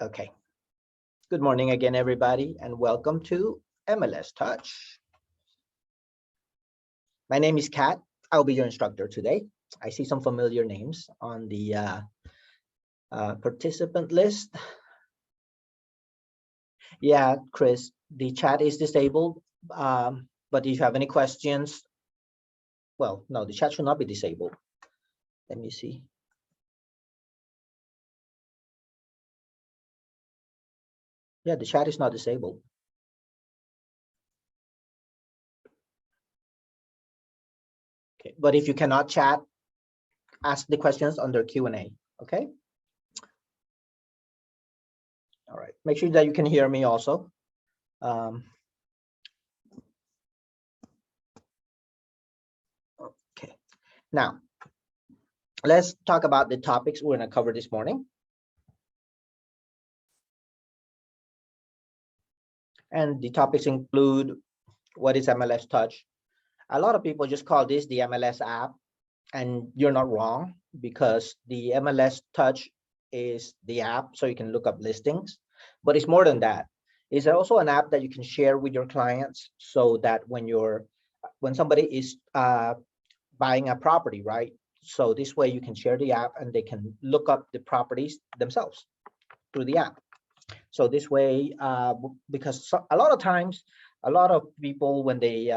Okay. Good morning again, everybody, and welcome to MLS Touch. My name is Kat. I'll be your instructor today. I see some familiar names on the participant list. Yeah, Chris, the chat is disabled, but if you have any questions, well, no, the chat should not be disabled. Let me see. Yeah, the chat is not disabled. Okay, but if you cannot chat, ask the questions under Q&A, okay? All right, make sure that you can hear me also. Okay, now let's talk about the topics we're going to cover this morning. And the topics include what is MLS Touch. A lot of people just call this the MLS app, and you're not wrong, because the MLS Touch is the app so you can look up listings, but it's more than that. It's also an app that you can share with your clients so that when somebody is buying a property, right? So this way you can share the app and they can look up the properties themselves through the app. So this way, because a lot of times, a lot of people, when they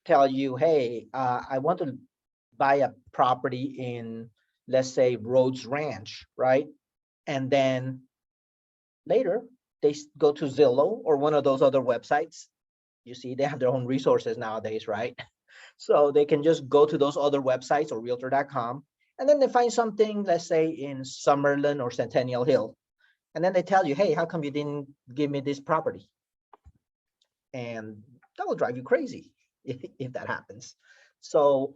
tell you, hey, I want to buy a property in, let's say, Rhodes Ranch, right? And then later they go to Zillow or one of those other websites. You see, they have their own resources nowadays, right? So they can just go to those other websites or realtor.com, and then they find something, let's say, in Summerlin or Centennial Hill. And then they tell you, hey, how come you didn't give me this property? And that will drive you crazy if that happens. So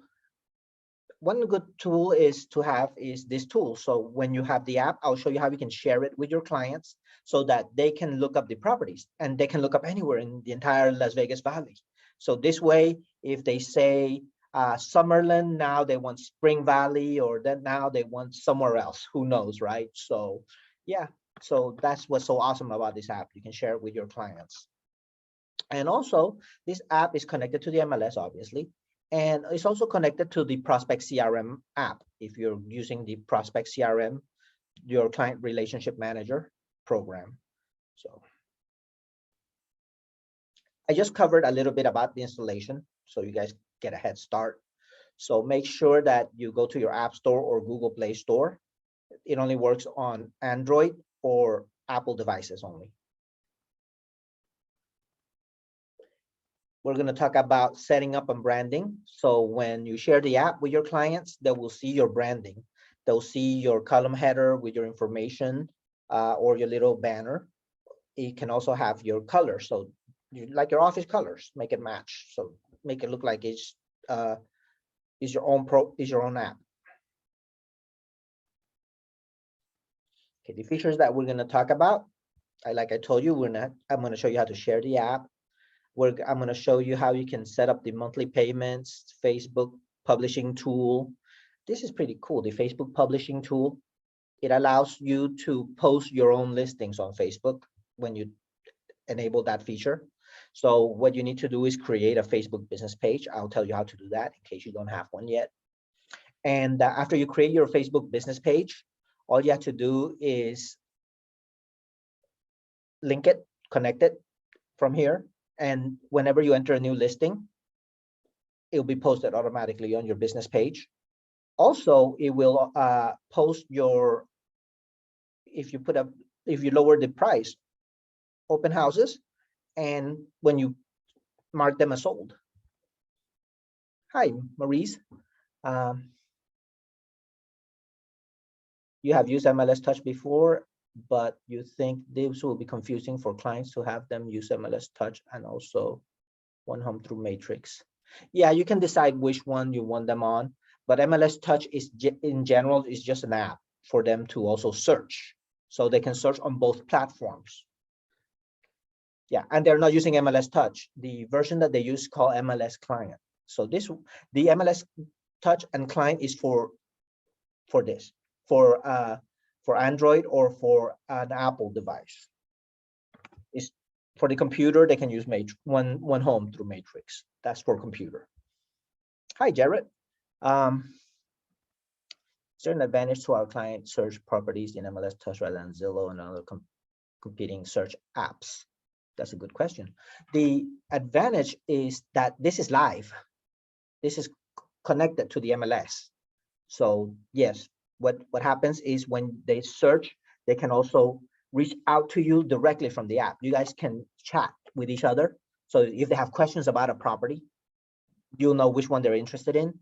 one good tool is to have is this tool. So when you have the app, I'll show you how you can share it with your clients so that they can look up the properties, and they can look up anywhere in the entire Las Vegas Valley. So this way, if they say Summerlin, now they want Spring Valley, or then now they want somewhere else, who knows, right? So yeah, so that's what's so awesome about this app. You can share it with your clients. And also, this app is connected to the MLS, obviously, and it's also connected to the Prospect CRM app. If you're using the Prospect CRM, your client relationship manager program. So I just covered a little bit about the installation, so you guys get a head start. So make sure that you go to your App Store or Google Play Store. It only works on Android or Apple devices only. We're going to talk about setting up and branding. So when you share the app with your clients, they will see your branding. They'll see your column header with your information or your little banner. It can also have your colors. So like your office colors, make it match. So make it look like it's your own app. Okay, the features that we're going to talk about, like I told you, I'm going to show you how to share the app. I'm going to show you how you can set up the monthly payments, Facebook publishing tool. This is pretty cool, the Facebook publishing tool. It allows you to post your own listings on Facebook when you enable that feature. So what you need to do is create a Facebook business page. I'll tell you how to do that in case you don't have one yet. And after you create your Facebook business page, all you have to do is link it, connect it from here. And whenever you enter a new listing, it'll be posted automatically on your business page. Also, it will post your, if you lower the price, open houses, and when you mark them as sold. Hi, Maurice. You have used MLS Touch before, but you think this will be confusing for clients to have them use MLS Touch and also One Home through Matrix. Yeah, you can decide which one you want them on, but MLS Touch is in general is just an app for them to also search. So they can search on both platforms. Yeah, and they're not using MLS Touch. The version that they use called MLS Client. So the MLS Touch and Client is for for Android or for an Apple device. It's for the computer, they can use One Home through Matrix. That's for computer. Hi, Jared. Is there an advantage to our client search properties in MLS Touch rather than Zillow and other competing search apps? That's a good question. The advantage is that this is live. This is connected to the MLS. So yes, what happens is when they search, they can also reach out to you directly from the app. You guys can chat with each other. So if they have questions about a property, you'll know which one they're interested in.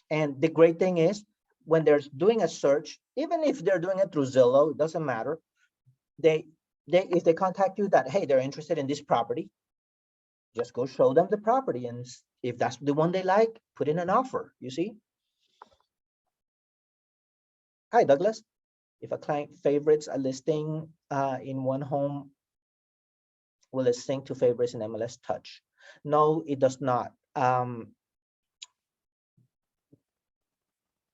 And the great thing is when they're doing a search, even if they're doing it through Zillow, it doesn't matter. If they contact you that, hey, they're interested in this property, just go show them the property. And if that's the one they like, put in an offer, you see? Hi, Douglas. If a client favorites a listing in One Home, will it sync to favorites in MLS Touch? No, it does not.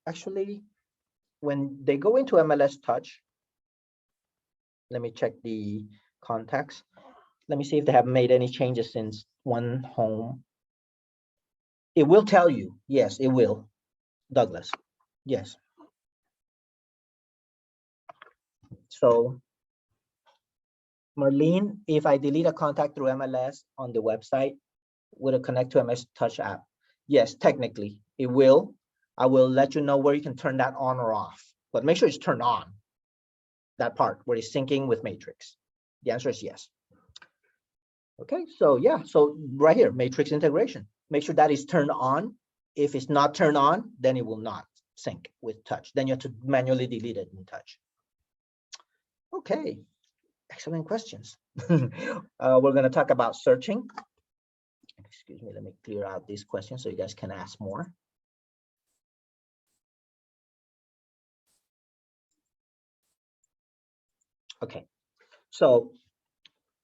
Actually, when they go into MLS Touch, let me check the contacts. Let me see if they have made any changes since One Home. It will tell you. Yes, it will. Douglas. Yes. So, Marlene, if I delete a contact through MLS on the website, will it connect to MLS Touch app? Yes, technically, it will. I will let you know where you can turn that on or off, but make sure it's turned on. That part where it's syncing with Matrix. The answer is yes. Okay, so yeah, so right here, Matrix integration. Make sure that is turned on. If it's not turned on, then it will not sync with Touch. Then you have to manually delete it in Touch. Okay, excellent questions. We're going to talk about searching. Excuse me, let me clear out these questions so you guys can ask more. Okay, so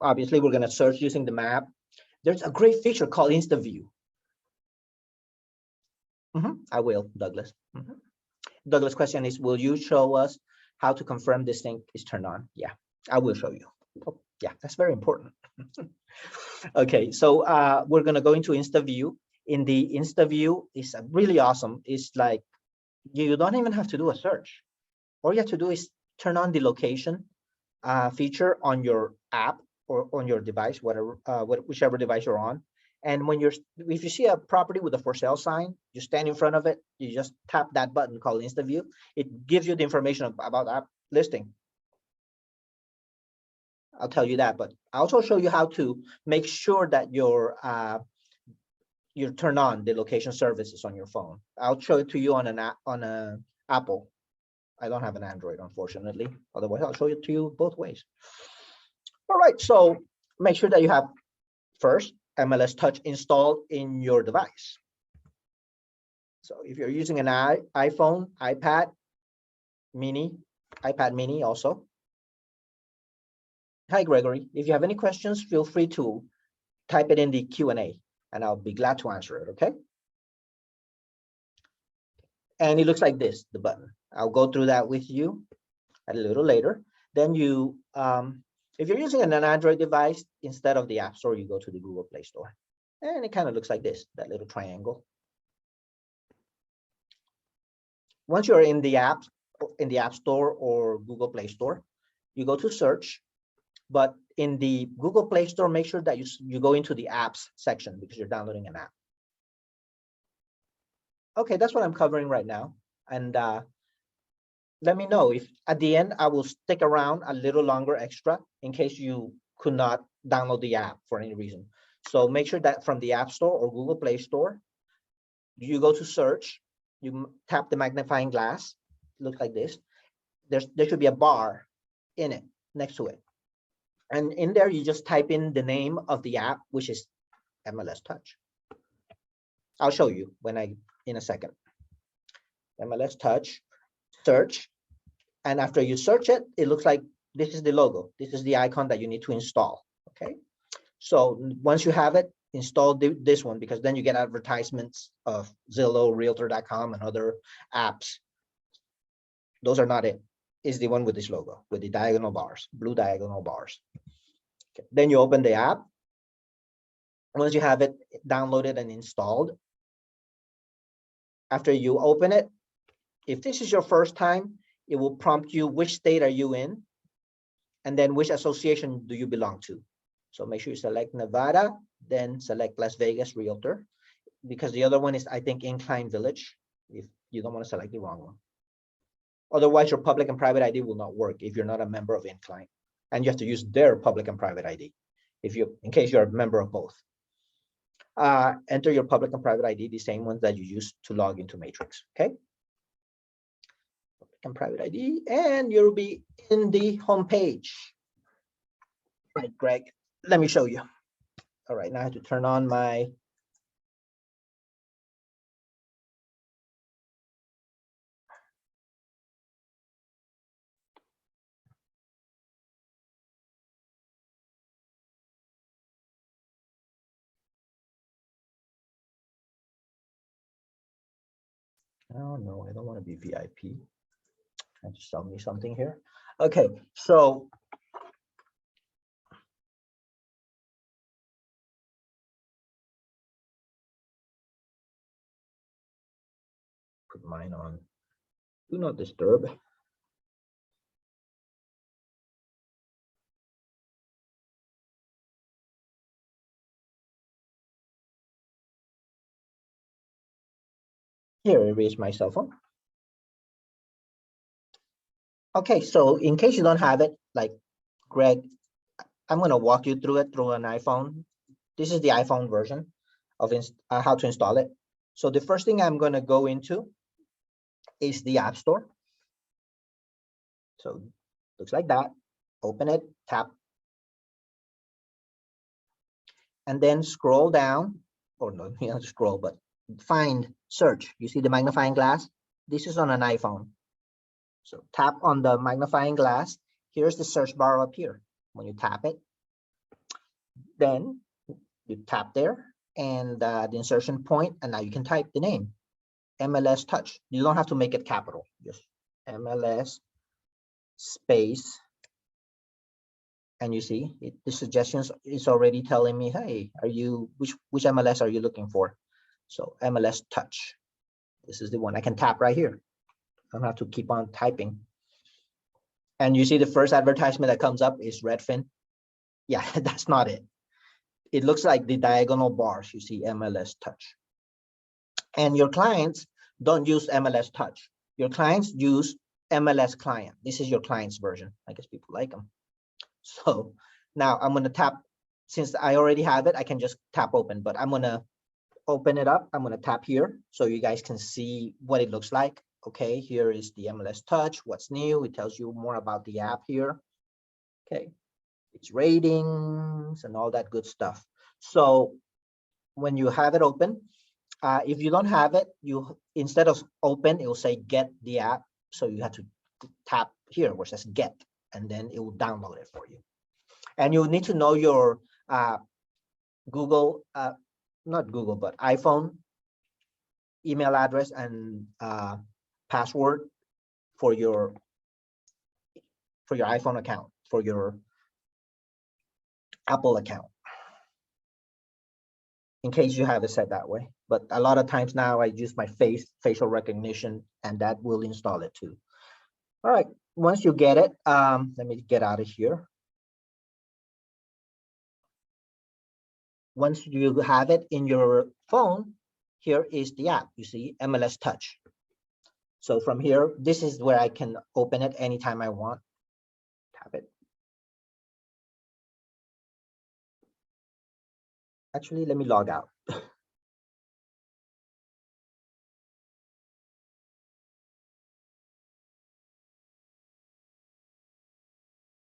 obviously we're going to search using the map. There's a great feature called Insta View. I will, Douglas. Douglas' question is, will you show us how to confirm this thing is turned on? Yeah, I will show you. Oh, yeah, that's very important. Okay, so we're going to go into Insta View. In the Insta View, it's really awesome. It's like you don't even have to do a search. All you have to do is turn on the location feature on your app or on your device, whichever device you're on. And if you see a property with a for sale sign, you stand in front of it, you just tap that button called Insta View. It gives you the information about that listing. I'll tell you that, but I'll also show you how to make sure that you turn on the location services on your phone. I'll show it to you on an Apple. I don't have an Android, unfortunately. Otherwise, I'll show it to you both ways. All right, so make sure that you have first MLS Touch installed in your device. So if you're using an iPhone, iPad mini also. Hi, Gregory. If you have any questions, feel free to type it in the Q&A and I'll be glad to answer it, okay? And it looks like this, the button. I'll go through that with you a little later. Then if you're using an Android device, instead of the App Store, you go to the Google Play Store. And it kind of looks like this, that little triangle. Once you're in the App Store or Google Play Store, you go to search. But in the Google Play Store, make sure that you go into the apps section because you're downloading an app. Okay, that's what I'm covering right now. And let me know if at the end, I will stick around a little longer extra in case you could not download the app for any reason. So make sure that from the App Store or Google Play Store, you go to search, you tap the magnifying glass, looks like this. There should be a bar in it, next to it. And in there, you just type in the name of the app, which is MLS Touch. I'll show you in a second. MLS Touch, search. And after you search it, it looks like this is the logo. This is the icon that you need to install, okay? So once you have it, install this one because then you get advertisements of Zillow, Realtor.com, and other apps. Those are not it. is the one with this logo, with the diagonal bars, blue diagonal bars. Okay. Then you open the app. Once you have it downloaded and installed, after you open it, if this is your first time, it will prompt you which state are you in, and then which association do you belong to. So make sure you select Nevada, then select Las Vegas Realtor, because the other one is, I think, Incline Village, if you don't want to select the wrong one. Otherwise, your public and private ID will not work if you're not a member of Incline, and you have to use their public and private ID in case you're a member of both. Enter your public and private ID, the same ones that you use to log into Matrix. Okay. Public and private ID, and you'll be in the home page. Right, Greg. Let me show you. All right, now I have to turn on my. Oh no, I don't want to be VIP. Trying to sell me something here. Okay, so put mine on do not disturb. Here, erase my cell phone. Okay, so in case you don't have it, like Greg, I'm going to walk you through it through an iPhone. This is the iPhone version of how to install it. So the first thing I'm going to go into is the App Store. So looks like that. Open it, tap, and then scroll down, or no, you don't scroll, but find search. You see the magnifying glass? This is on an iPhone. So tap on the magnifying glass. Here's the search bar up here. When you tap it, then you tap there and the insertion point, and now you can type the name, MLS Touch. You don't have to make it capital, just MLS space. And you see the suggestions is already telling me, hey, are you which MLS are you looking for? So MLS Touch. This is the one I can tap right here. I don't have to keep on typing. And you see the first advertisement that comes up is Redfin. Yeah, that's not it. It looks like the diagonal bars. You see MLS Touch. And your clients don't use MLS Touch. Your clients use MLS Client. This is your client's version. I guess people like them. So now I'm going to tap, since I already have it, I can just tap open, but I'm going to open it up. I'm going to tap here so you guys can see what it looks like. Okay, here is the MLS Touch. What's new? It tells you more about the app here. Okay, its ratings and all that good stuff. So when you have it open, if you don't have it, you instead of open, it will say get the app. So you have to tap here where it says get, and then it will download it for you. And you need to know your Google, not Google, but iPhone email address and password for your iPhone account, for your Apple account, in case you have it set that way. But a lot of times now I use my facial recognition, and that will install it too. All right, once you get it, let me get out of here. Once you have it in your phone, here is the app. You see MLS Touch. So from here, this is where I can open it anytime I want. Tap it. Actually, let me log out.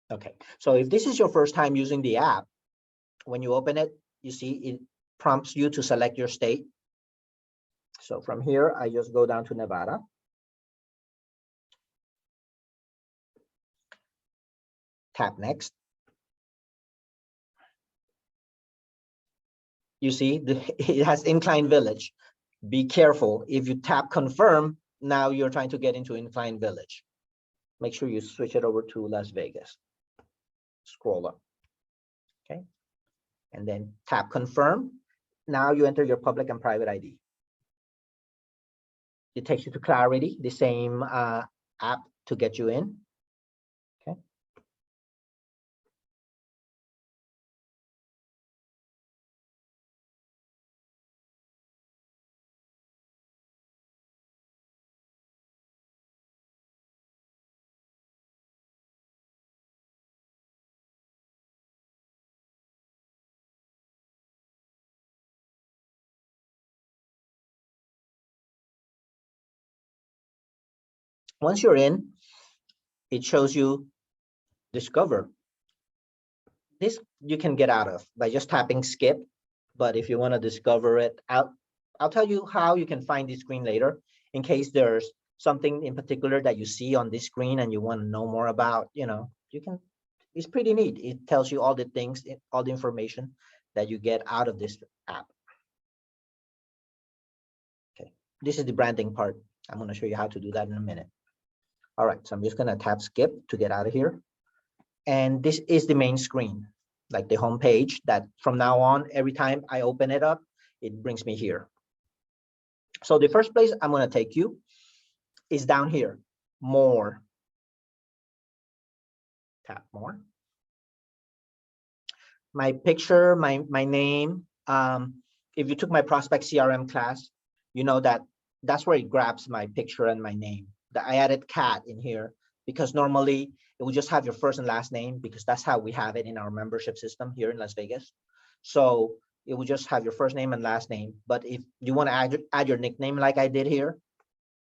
Okay, so if this is your first time using the app, when you open it, you see it prompts you to select your state. So from here, I just go down to Nevada. Tap next. You see, it has Incline Village. Be careful. If you tap confirm, now you're trying to get into Incline Village. make sure you switch it over to Las Vegas. Scroll up, okay? And then tap confirm. Now you enter your public and private ID. It takes you to Clarity, the same app to get you in, okay? Once you're in, it shows you discover. This you can get out of by just tapping skip, but if you want to discover it, I'll tell you how you can find this screen later in case there's something in particular that you see on this screen and you want to know more about, you know, you can, it's pretty neat. It tells you all the things, all the information that you get out of this app. Okay, this is the branding part. I'm going to show you how to do that in a minute. All right, so I'm just going to tap skip to get out of here. And this is the main screen, like the home page that from now on, every time I open it up, it brings me here. So the first place I'm going to take you is down here, more. Tap more. My picture, my name. If you took my prospect CRM class, you know that that's where it grabs my picture and my name. I added cat in here because normally it will just have your first and last name because that's how we have it in our membership system here in Las Vegas. So it will just have your first name and last name. But if you want to add your nickname like I did here,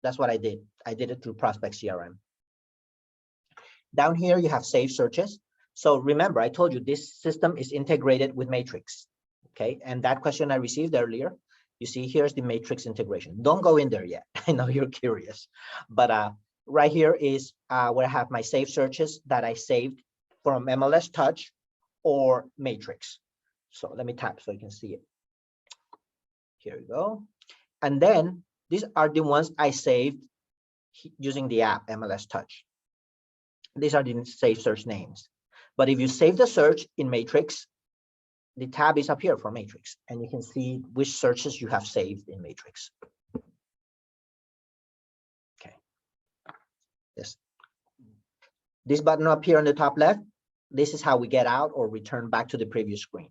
that's what I did. I did it through Prospect CRM. Down here, you have saved searches. So remember, I told you this system is integrated with Matrix. Okay, and that question I received earlier, you see, here's the Matrix integration. Don't go in there yet. I know you're curious, but right here is where I have my saved searches that I saved from MLS Touch or Matrix. So let me tap so you can see it. Here we go. And then these are the ones I saved using the app MLS Touch. These are the saved search names. But if you save the search in Matrix, the tab is up here for Matrix, and you can see which searches you have saved in Matrix. Okay. This button up here on the top left, this is how we get out or return back to the previous screen.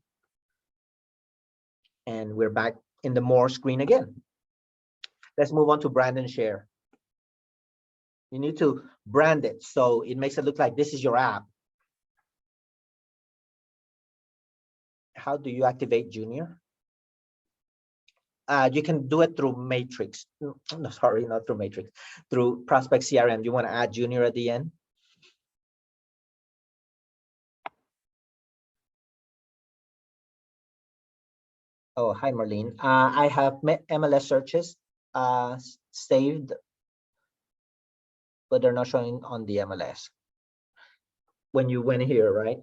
And we're back in the more screen again. Let's move on to brand and share. You need to brand it so it makes it look like this is your app. How do you activate Junior? You can do it through Matrix. No, sorry, not through Matrix. Through Prospect CRM. You want to add Junior at the end? Oh, hi, Marlene. I have MLS searches saved, but they're not showing on the MLS. When you went here, right?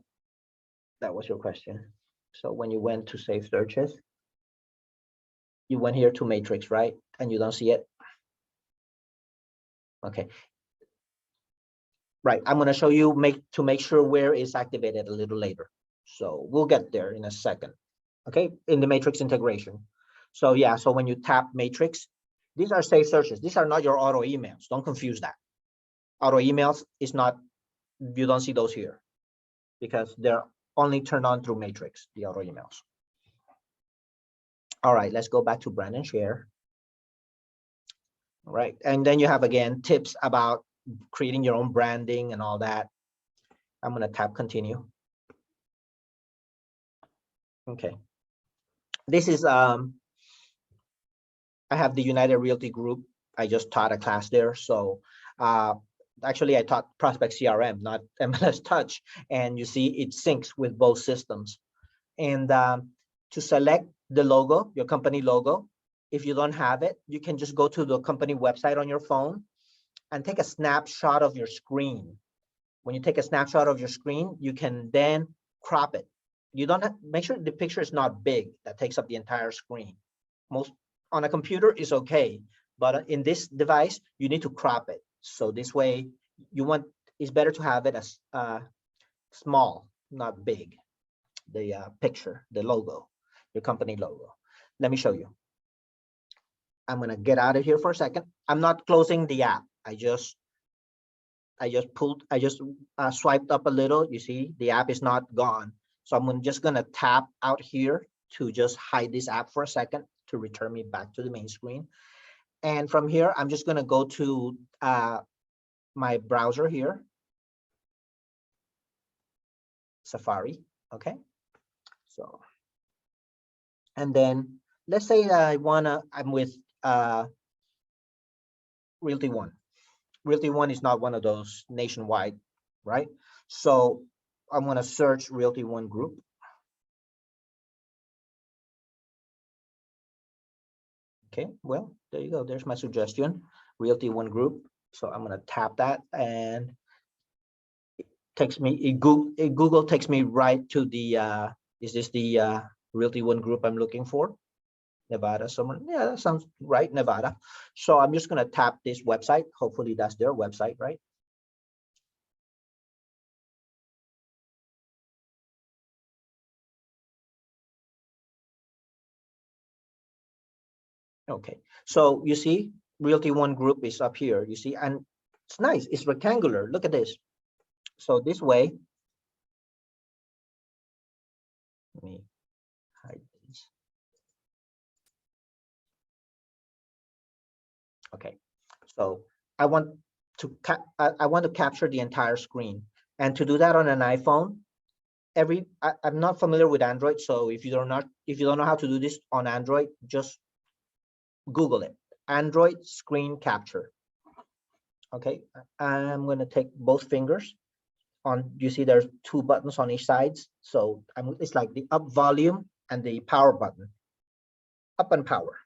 That was your question. So when you went to save searches, you went here to Matrix, right? And you don't see it. Okay. Right. I'm going to show you to make sure where it's activated a little later. So we'll get there in a second. Okay. In the Matrix integration. So yeah. So when you tap Matrix, these are saved searches. These are not your auto emails. Don't confuse that. Auto emails is not, you don't see those here because they're only turned on through Matrix, the auto emails. All right, let's go back to brand and share. All right, and then you have again tips about creating your own branding and all that. I'm gonna tap continue. Okay, this is I have the United Realty Group. I just taught a class there, so actually I taught Prospect CRM, not MLS Touch, and you see it syncs with both systems. And to select the logo, your company logo, if you don't have it, you can just go to the company website on your phone and take a snapshot of your screen. When you take a snapshot of your screen, you can then crop it. You don't have, make sure the picture is not big, that takes up the entire screen. Most on a computer is okay, but in this device, you need to crop it. So this way, you want it's better to have it as small, not big. The picture, the logo, your company logo. Let me show you. I'm gonna get out of here for a second. I'm not closing the app. I just swiped up a little. You see, the app is not gone. So I'm just gonna tap out here to just hide this app for a second to return me back to the main screen. And from here, I'm just gonna go to my browser here, Safari, okay? So, and then let's say I'm with Realty One. Realty One is not one of those nationwide, right? So I'm gonna search Realty One Group. Okay, well, there you go. There's my suggestion, Realty One Group. So I'm gonna tap that, and it takes me, Google takes me right to the, is this the Realty One Group I'm looking for? Nevada, somewhere. Yeah, that sounds right, Nevada. So I'm just gonna tap this website. Hopefully that's their website, right? Okay, so you see, Realty One Group is up here, you see, and it's nice, it's rectangular. Look at this. So this way, let me hide this. Okay, so I want to capture the entire screen, and to do that on an iPhone, I'm not familiar with Android, so if you don't know how to do this on Android, just Google it. Android screen capture. Okay, I'm going to take both fingers on. You see, there's two buttons on each sides, so it's like the up volume and the power button. Up and power.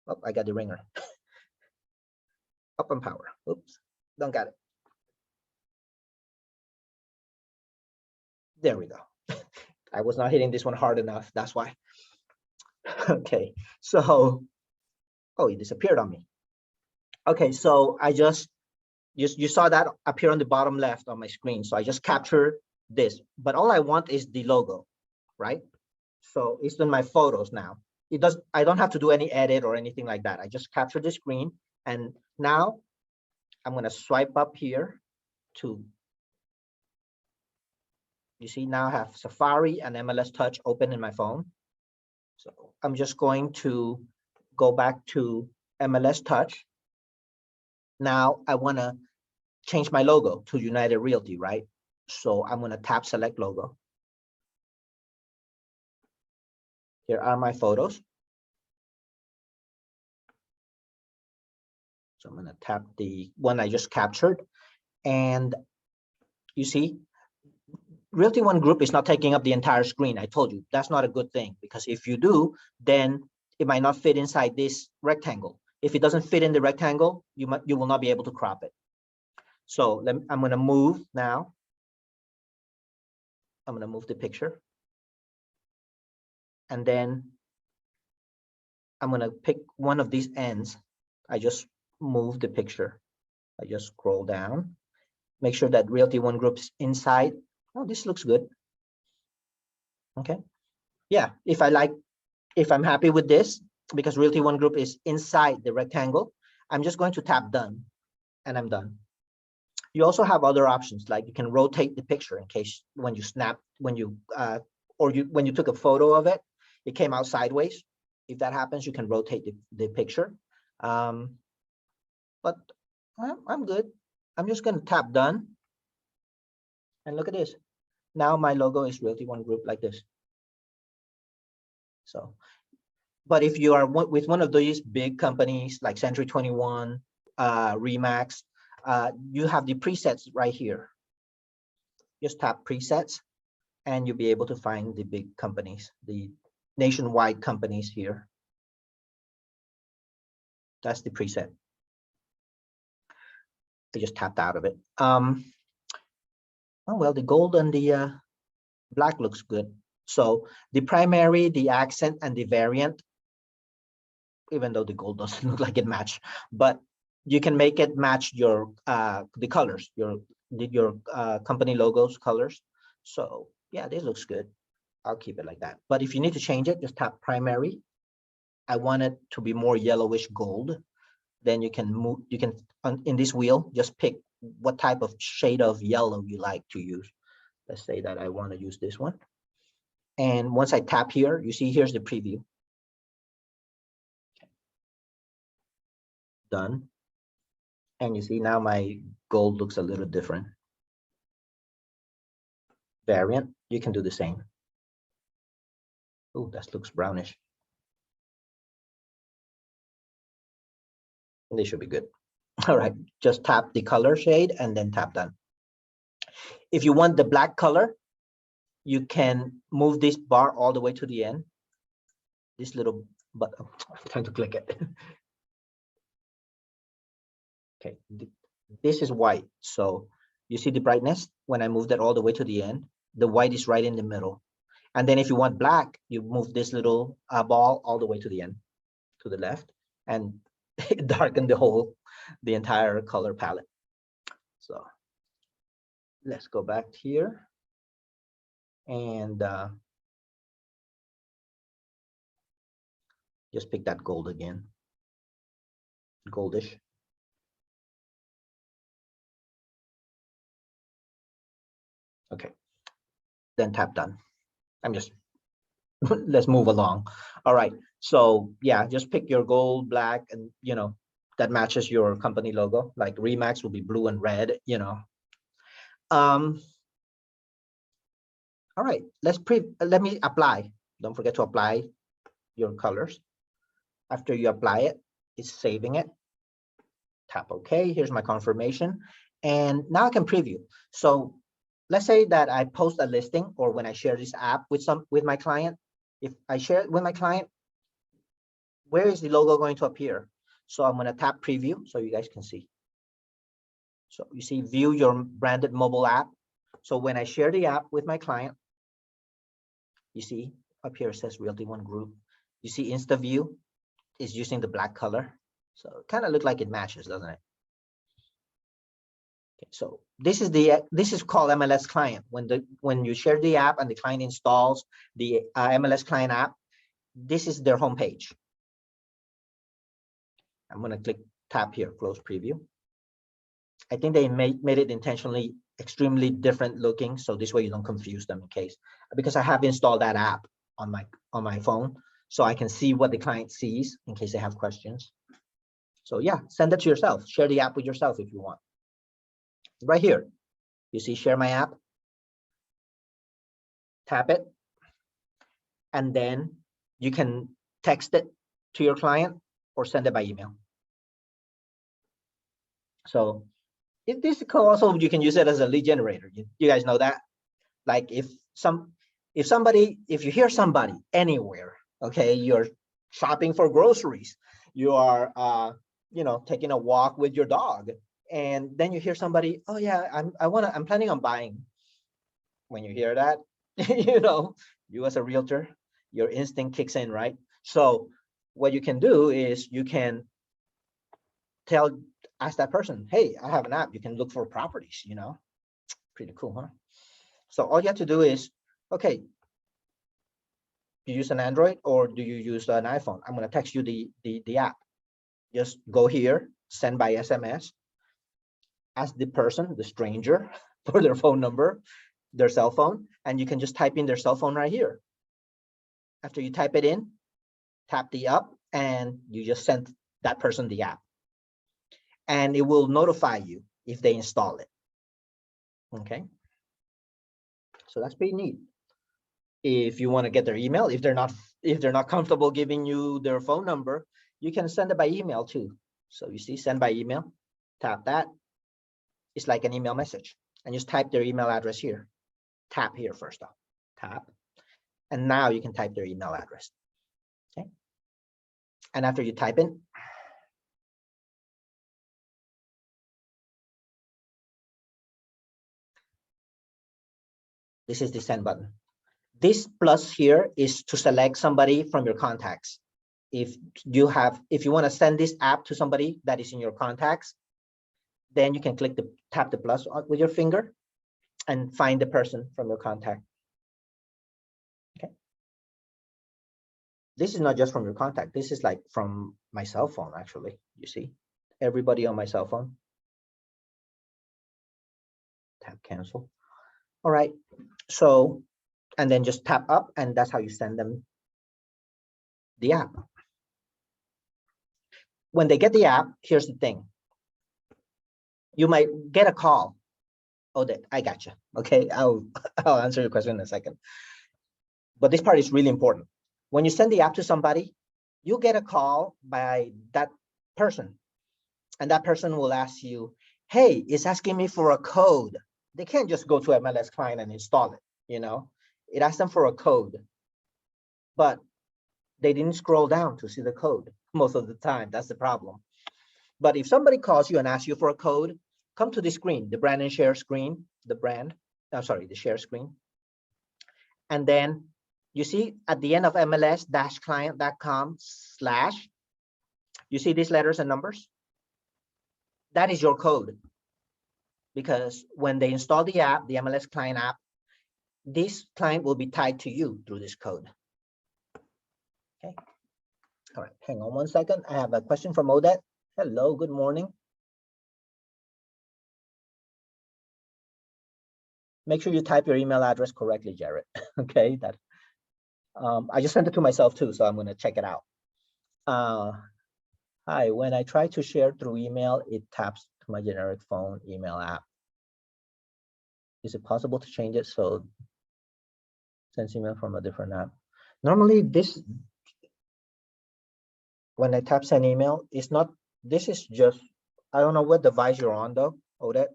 Oh, I got the ringer. Up and power. Oops, don't got it. There we go. I was not hitting this one hard enough. That's why. Okay, so, oh, it disappeared on me. Okay, so I you saw that appear on the bottom left on my screen. So I just captured this, but all I want is the logo, right? So it's in my photos now. I don't have to do any edit or anything like that. I just captured the screen, and now I'm gonna swipe up here to, you see, now I have Safari and MLS Touch open in my phone. So I'm just going to go back to MLS Touch. Now I wanna change my logo to United Realty, right? So I'm gonna tap select logo. Here are my photos. So I'm gonna tap the one I just captured, and you see, Realty One Group is not taking up the entire screen. I told you that's not a good thing, because if you do, then it might not fit inside this rectangle. If it doesn't fit in the rectangle, you will not be able to crop it. So I'm gonna move now. I'm gonna move the picture, and then I'm gonna pick one of these ends. I just move the picture. I just scroll down, make sure that Realty One Group is inside. Oh, this looks good. Okay, yeah, if I'm happy with this, because Realty One Group is inside the rectangle, I'm just going to tap done, and I'm done. You also have other options, like you can rotate the picture in case when you when you took a photo of it, it came out sideways. If that happens, you can rotate the picture. But I'm good. I'm just going to tap done, and look at this. Now my logo is Realty One Group like this. So, but if you are with one of these big companies like Century 21, Remax, you have the presets right here. Just tap presets, and you'll be able to find the big companies, the nationwide companies here. That's the preset. I just tapped out of it. Oh, well, the gold and the black looks good. So the primary, the accent, and the variant, even though the gold doesn't look like it matched, but you can make it match your the colors, your did your company logos colors. So yeah, this looks good. I'll keep it like that. But if you need to change it, just tap primary. I want it to be more yellowish gold. Then you can move, you can, in this wheel, just pick what type of shade of yellow you like to use. Let's say that I want to use this one. And once I tap here, you see here's the preview. Okay. Done. And you see now my gold looks a little different. Variant, you can do the same. Oh, that looks brownish. They should be good. All right, just tap the color shade and then tap done. If you want the black color, you can move this bar all the way to the end. This little button, I'm trying to click it. Okay, this is white. So you see the brightness? When I move that all the way to the end, the white is right in the middle. And then if you want black, you move this little ball all the way to the end, to the left, and darken the entire color palette. So let's go back here and just pick that gold again, goldish. Okay, then tap done. I'm just, let's move along. All right, so yeah, just pick your gold, black, and you know, that matches your company logo. Like Remax will be blue and red, you know. All right, let me apply. Don't forget to apply your colors. After you apply it, it's saving it. Tap OK. Here's my confirmation. And now I can preview. So let's say that I post a listing, or when I share this app with my client, if I share it with my client, where is the logo going to appear? So I'm going to tap preview so you guys can see. So you see view your branded mobile app. So when I share the app with my client, you see up here it says Realty One Group. You see Insta View is using the black color. So it kind of look like it matches, doesn't it? Okay, so this is called MLS client. When you share the app and the client installs the MLS client app, this is their homepage. I'm going to click tap here, close preview. I think they made it intentionally extremely different looking, so this way you don't confuse them in case, because I have installed that app on my phone, so I can see what the client sees in case they have questions. So yeah, send it to yourself. Share the app with yourself if you want. Right here, you see share my app. Tap it, and then you can text it to your client or send it by email. So if this also, you can use it as a lead generator. You guys know that. Like if you hear somebody anywhere, okay, you're shopping for groceries, you are you know, taking a walk with your dog, and then you hear somebody, oh yeah, I'm planning on buying. When you hear that, you know, you as a realtor, your instinct kicks in, right? So what you can do is you can ask that person, hey, I have an app, you can look for properties, you know. Pretty cool, huh? So all you have to do is, okay, you use an Android or do you use an iPhone? I'm going to text you the app. Just go here, send by SMS, ask the person, the stranger, for their phone number, their cell phone, and you can just type in their cell phone right here. After you type it in, tap the up, and you just send that person the app. And it will notify you if they install it. Okay. So that's pretty neat. If you want to get their email, if they're not comfortable giving you their phone number, you can send it by email too. So you see, send by email, tap that. It's like an email message, and just type their email address here. Tap here first off, tap, and now you can type their email address. Okay. And after you type in, this is the send button. This plus here is to select somebody from your contacts. If you want to send this app to somebody that is in your contacts, then you can click tap the plus with your finger and find the person from your contact. Okay. This is not just from your contact. This is like from my cell phone, actually. You see, everybody on my cell phone. Tap cancel. All right. So, and then just tap up, and that's how you send them the app. When they get the app, here's the thing. You might get a call. Oh, I got you. Okay, I'll answer your question in a second. But this part is really important. When you send the app to somebody, you get a call by that person, and that person will ask you, hey, it's asking me for a code. They can't just go to MLS client and install it, you know. It asks them for a code, but they didn't scroll down to see the code most of the time. That's the problem. But if somebody calls you and asks you for a code, come to the screen, the brand and share screen, the share screen. And then you see at the end of MLS-client.com/, you see these letters and numbers? That is your code. Because when they install the app, the MLS client app, this client will be tied to you through this code. Okay. All right, hang on one second. I have a question from Odette. Hello, good morning. Make sure you type your email address correctly, Jared. Okay, that I just sent it to myself too, so I'm going to check it out. Hi, when I try to share through email, it taps to my generic phone email app. Is it possible to change it so sends email from a different app? Normally, this, when I tap send email, it's not, this is just, I don't know what device you're on though, Odette.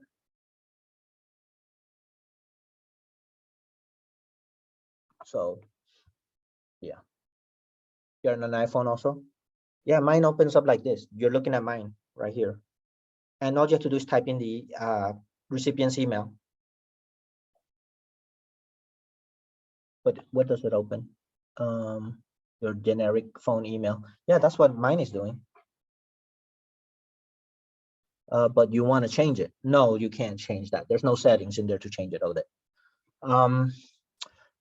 So, yeah. You're on an iPhone also? Yeah, mine opens up like this. You're looking at mine right here. And all you have to do is type in the recipient's email. But what does it open? Your generic phone email. Yeah, that's what mine is doing. But you want to change it. No, you can't change that. There's no settings in there to change it, Odette.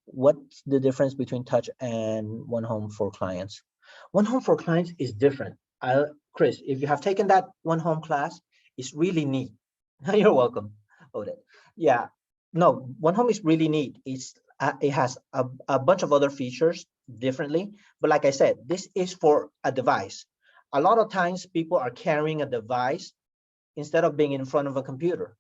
What's the difference between touch and One Home for Clients? One Home for Clients is different. Chris, if you have taken that One Home class, it's really neat. You're welcome, Odette. Yeah, no, One Home is really neat. It has a bunch of other features differently, but like I said, this is for a device. A lot of times people are carrying a device instead of being in front of a computer.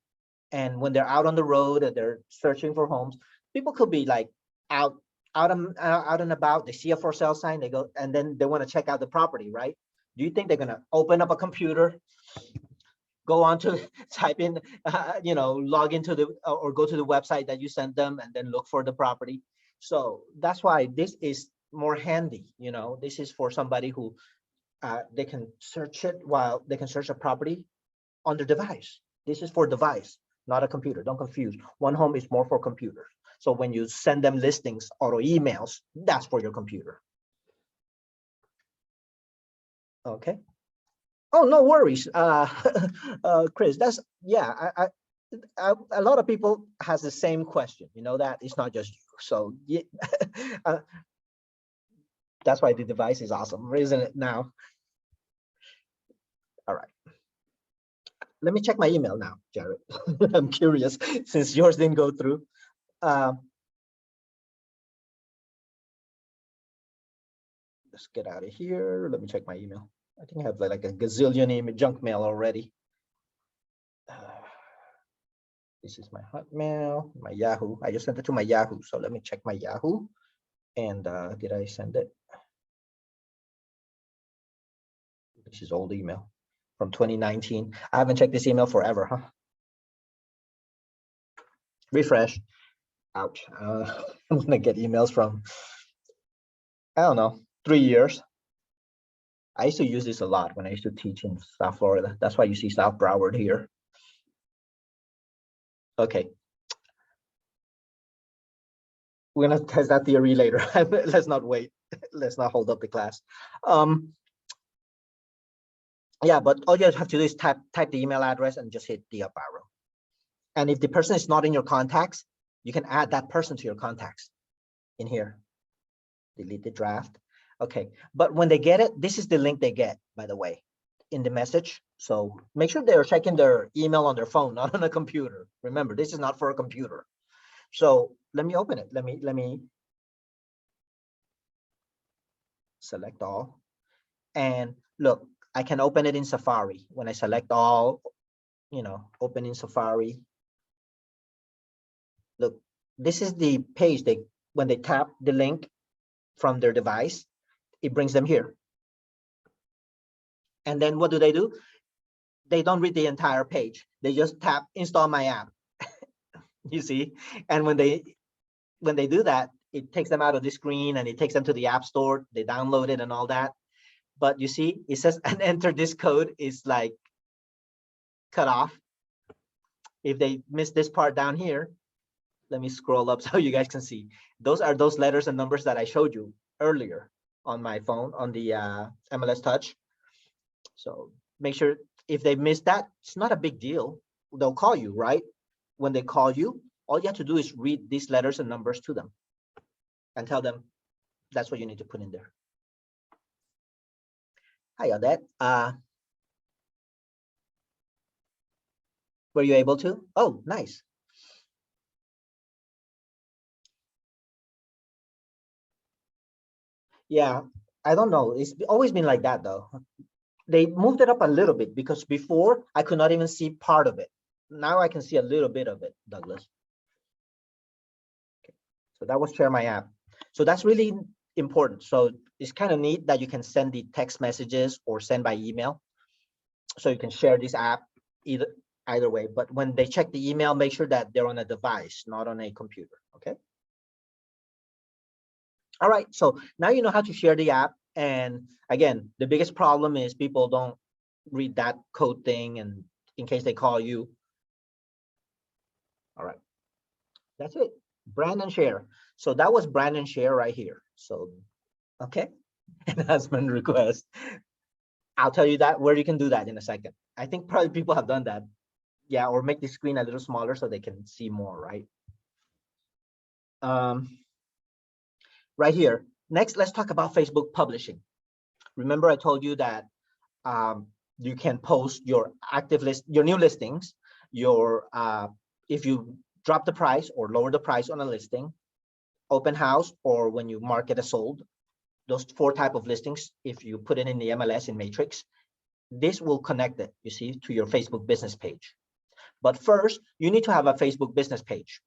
And when they're out on the road and they're searching for homes, people could be like out and about. They see a for sale sign, they go, and then they want to check out the property, right? Do you think they're gonna open up a computer, go on to type in, log into the or go to the website that you sent them and then look for the property? So that's why this is more handy. This is for somebody who they can search it while they can search a property on their device. This is for device, not a computer. Don't confuse. One Home is more for computers. So when you send them listings, auto emails, that's for your computer. Okay. Oh, no worries, Chris. That's, yeah. A lot of people has the same question. That it's not just you. So yeah, that's why the device is awesome, isn't it? Now. All right. Let me check my email now, Jared. I'm curious since yours didn't go through. Let's get out of here. Let me check my email. I think I have like a gazillion email, junk mail already. This is my Hotmail, my Yahoo. I just sent it to my Yahoo. So let me check my Yahoo. And did I send it? This is old email from 2019. I haven't checked this email forever, huh? Refresh. Ouch. I'm gonna get emails from, I don't know, 3 years. I used to use this a lot when I used to teach in South Florida. That's why you see South Broward here. Okay. We're gonna test that theory later. Let's not wait. Let's not hold up the class. Yeah, but all you have to do is type the email address and just hit the up arrow. And if the person is not in your contacts, you can add that person to your contacts in here. Delete the draft. Okay, but when they get it, this is the link they get, by the way, in the message. So make sure they're checking their email on their phone, not on a computer. Remember, this is not for a computer. So let me open it. Let me select all. And look, I can open it in Safari. When I select all, open in Safari. Look, this is the page when they tap the link from their device, it brings them here. And then what do? They don't read the entire page. They just tap install my app. You see? And when they do that, it takes them out of the screen and it takes them to the app store. They download it and all that. But you see, it says, and enter this code is like cut off. If they miss this part down here, let me scroll up so you guys can see. Those are those letters and numbers that I showed you earlier on my phone, on the MLS Touch. So make sure if they missed that, it's not a big deal. They'll call you, right? When they call you, all you have to do is read these letters and numbers to them and tell them that's what you need to put in there. Hi, Odette. Were you able to? Oh, nice. Yeah, I don't know. It's always been like that, though. They moved it up a little bit because before I could not even see part of it. Now I can see a little bit of it, Douglas. Okay. So that was share my app. So that's really important. So it's kind of neat that you can send the text messages or send by email. So you can share this app either way. But when they check the email, make sure that they're on a device, not on a computer. Okay. All right. So now you know how to share the app. And again, the biggest problem is people don't read that code thing, and in case they call you. All right. That's it. Brand and share. So that was brand and share right here. So, okay. Enhancement request. I'll tell you that where you can do that in a second. I think probably people have done that. Yeah, or make the screen a little smaller so they can see more, right? Right here. Next, let's talk about Facebook publishing. Remember, I told you that you can post your active list, your new listings, if you drop the price or lower the price on a listing, open house, or when you mark it as sold, those 4 types of listings, if you put it in the MLS in Matrix, this will connect it, you see, to your Facebook business page. But first, you need to have a Facebook business page.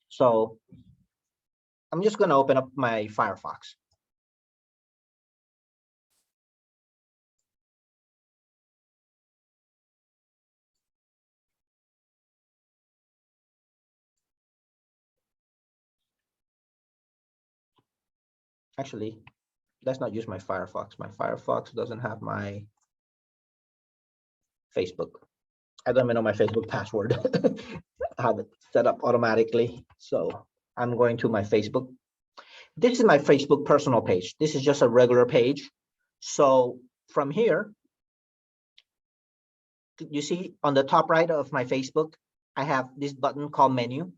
So I'm just going to open up my Firefox. Actually, let's not use my Firefox. My Firefox doesn't have my Facebook. I don't even know my Facebook password. I have it set up automatically. So I'm going to my Facebook. This is my Facebook personal page. This is just a regular page. So from here, you see on the top right of my Facebook, I have this button called menu.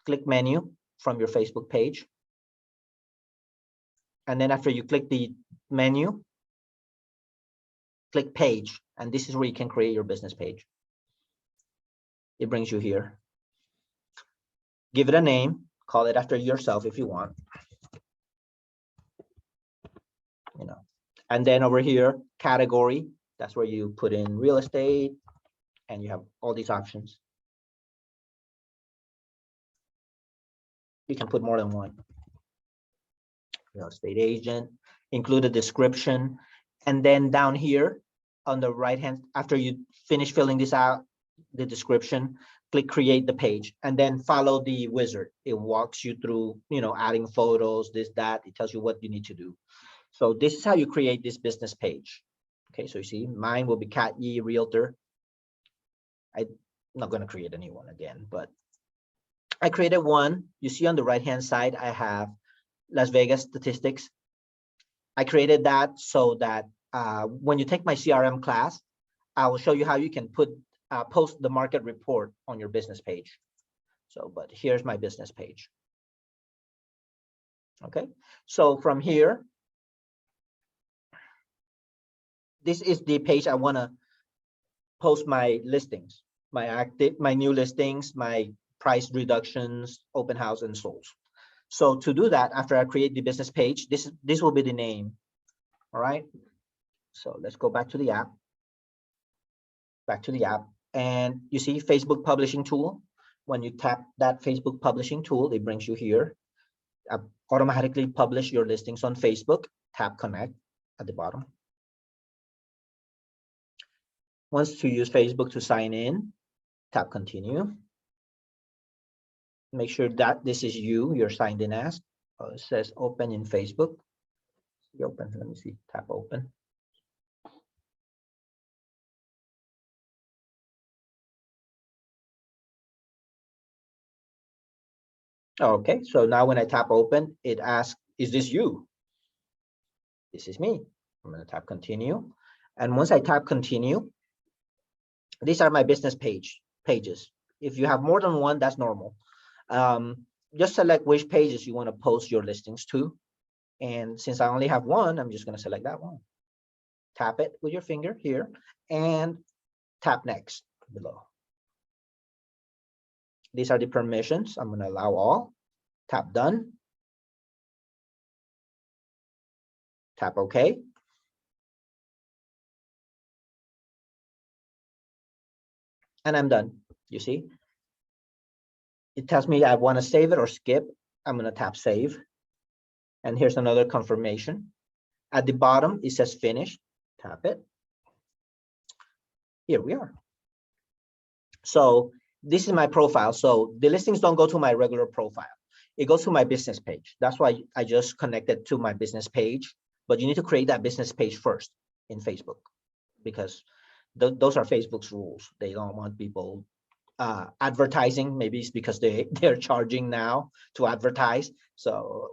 Click menu from your Facebook page. And then after you click the menu, click page. And this is where you can create your business page. It brings you here. Give it a name. Call it after yourself if you want. And then over here, category. That's where you put in real estate, and you have all these options. You can put more than one. Real estate agent, include a description. And then down here on the right hand, after you finish filling this out, the description, click create the page, and then follow the wizard. It walks you through, adding photos, this, that. It tells you what you need to do. So this is how you create this business page. Okay, so you see, mine will be Cat Yee Realtor. I'm not going to create a new one again, but I created one. You see on the right hand side, I have Las Vegas statistics. I created that so that when you take my CRM class, I will show you how you can put post the market report on your business page. So, but here's my business page. Okay, so from here, this is the page I want to post my listings, my new listings, my price reductions, open house, and souls. So to do that, after I create the business page, this will be the name. All right. So let's go back to the app. And you see Facebook publishing tool. When you tap that Facebook publishing tool, it brings you here. Automatically publish your listings on Facebook. Tap connect at the bottom. Once to use Facebook to sign in, tap continue. Make sure that this is you're signed in as. It says open in Facebook. Open, let me see, tap open. Okay, so now when I tap open, it asks, is this you? This is me. I'm going to tap continue. And once I tap continue, these are my business pages. If you have more than one, that's normal. Just select which pages you want to post your listings to. And since I only have one, I'm just going to select that one. Tap it with your finger here and tap next below. These are the permissions. I'm going to allow all. Tap done. Tap OK. And I'm done. You see, it tells me I want to save it or skip. I'm going to tap save. And here's another confirmation. At the bottom, it says finish. Tap it. Here we are. So this is my profile. So the listings don't go to my regular profile. It goes to my business page. That's why I just connected to my business page. But you need to create that business page first in Facebook, because those are Facebook's rules. They don't want people advertising. Maybe it's because they're charging now to advertise. So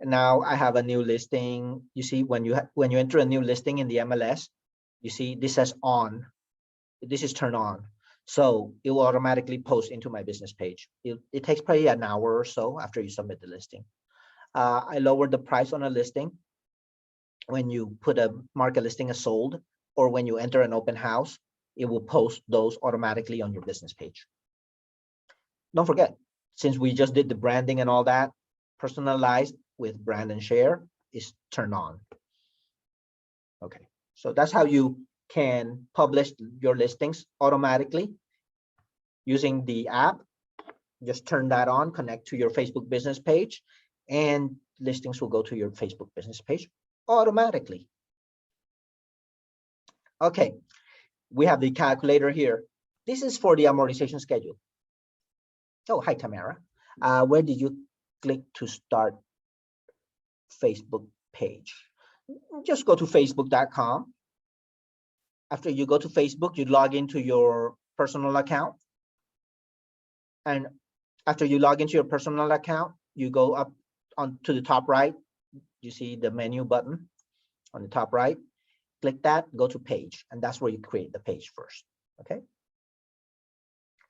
now I have a new listing. You see, when you enter a new listing in the MLS, you see this says on. This is turned on. So it will automatically post into my business page. It takes probably an hour or so after you submit the listing. I lowered the price on a listing. When you put a market listing as sold, or when you enter an open house, it will post those automatically on your business page. Don't forget, since we just did the branding and all that, personalized with brand and share is turned on. Okay, so that's how you can publish your listings automatically using the app. Just turn that on, connect to your Facebook business page, and listings will go to your Facebook business page automatically. Okay, we have the calculator here. This is for the amortization schedule. Oh, hi, Tamara. Where did you click to start Facebook page? Just go to facebook.com. After you go to Facebook, you log into your personal account. And after you log into your personal account, you go up on to the top right. You see the menu button on the top right. Click that, go to page, and that's where you create the page first. Okay.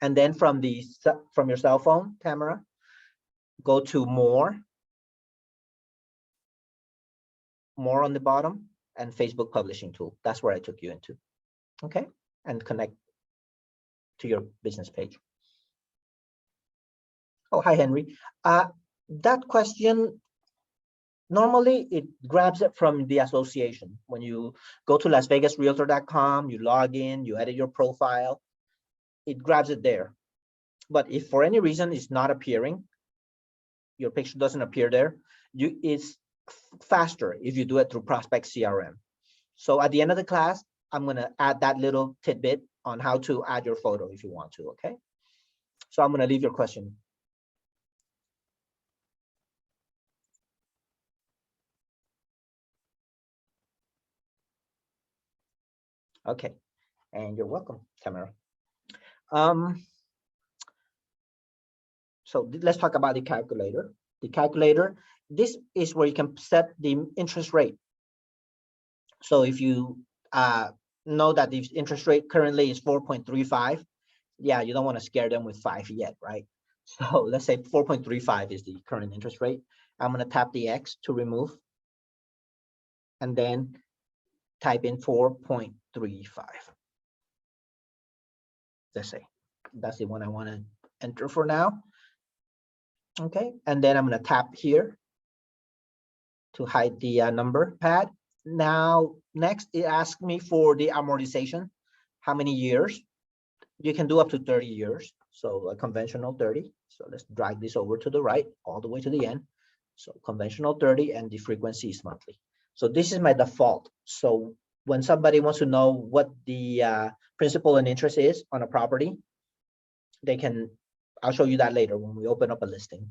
And then from your cell phone, Tamara, go to more on the bottom, and Facebook publishing tool. That's where I took you into. Okay, and connect to your business page. Oh, hi, Henry. That question, normally it grabs it from the association. When you go to LasVegasRealtor.com, you log in, you edit your profile, it grabs it there. But if for any reason it's not appearing, your picture doesn't appear there, it's faster if you do it through Prospect CRM. So at the end of the class, I'm going to add that little tidbit on how to add your photo if you want to. Okay. So I'm going to leave your question. Okay. And you're welcome, Tamara. So let's talk about the calculator. The calculator, this is where you can set the interest rate. So if you know that the interest rate currently is 4.35. Yeah, you don't want to scare them with 5 yet, right? So let's say 4.35 is the current interest rate. I'm going to tap the X to remove, and then type in 4.35. Let's say that's the one I want to enter for now. Okay, and then I'm going to tap here to hide the number pad. Now, next, it asks me for the amortization. How many years? You can do up to 30 years. So a conventional 30. So let's drag this over to the right, all the way to the end. So conventional 30, and the frequency is monthly. So this is my default. So when somebody wants to know what the principal and interest is on a property, they can, I'll show you that later when we open up a listing.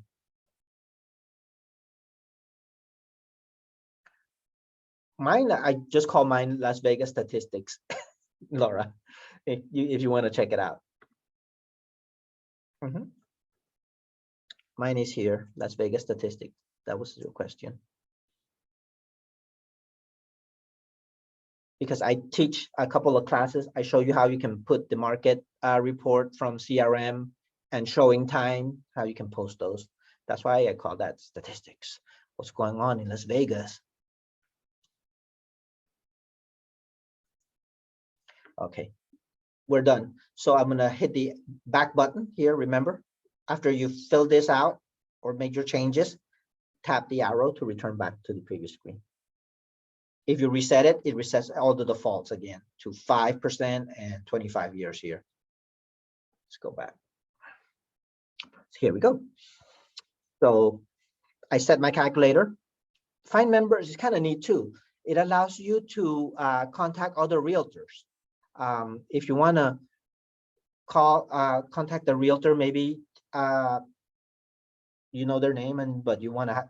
Mine, I just call mine Las Vegas statistics, Laura, if you want to check it out. Mine is here, Las Vegas statistics. That was your question. Because I teach a couple of classes, I show you how you can put the market report from CRM and showing time, how you can post those. That's why I call that statistics. What's going on in Las Vegas? Okay, we're done. So I'm gonna hit the back button here, remember? After you fill this out or make your changes, tap the arrow to return back to the previous screen. If you reset it, it resets all the defaults again to 5% and 25 years here. Let's go back. Here we go. So I set my calculator. Find members is kind of neat too. It allows you to contact other realtors. If you want to contact the realtor, maybe you know their name, but you want to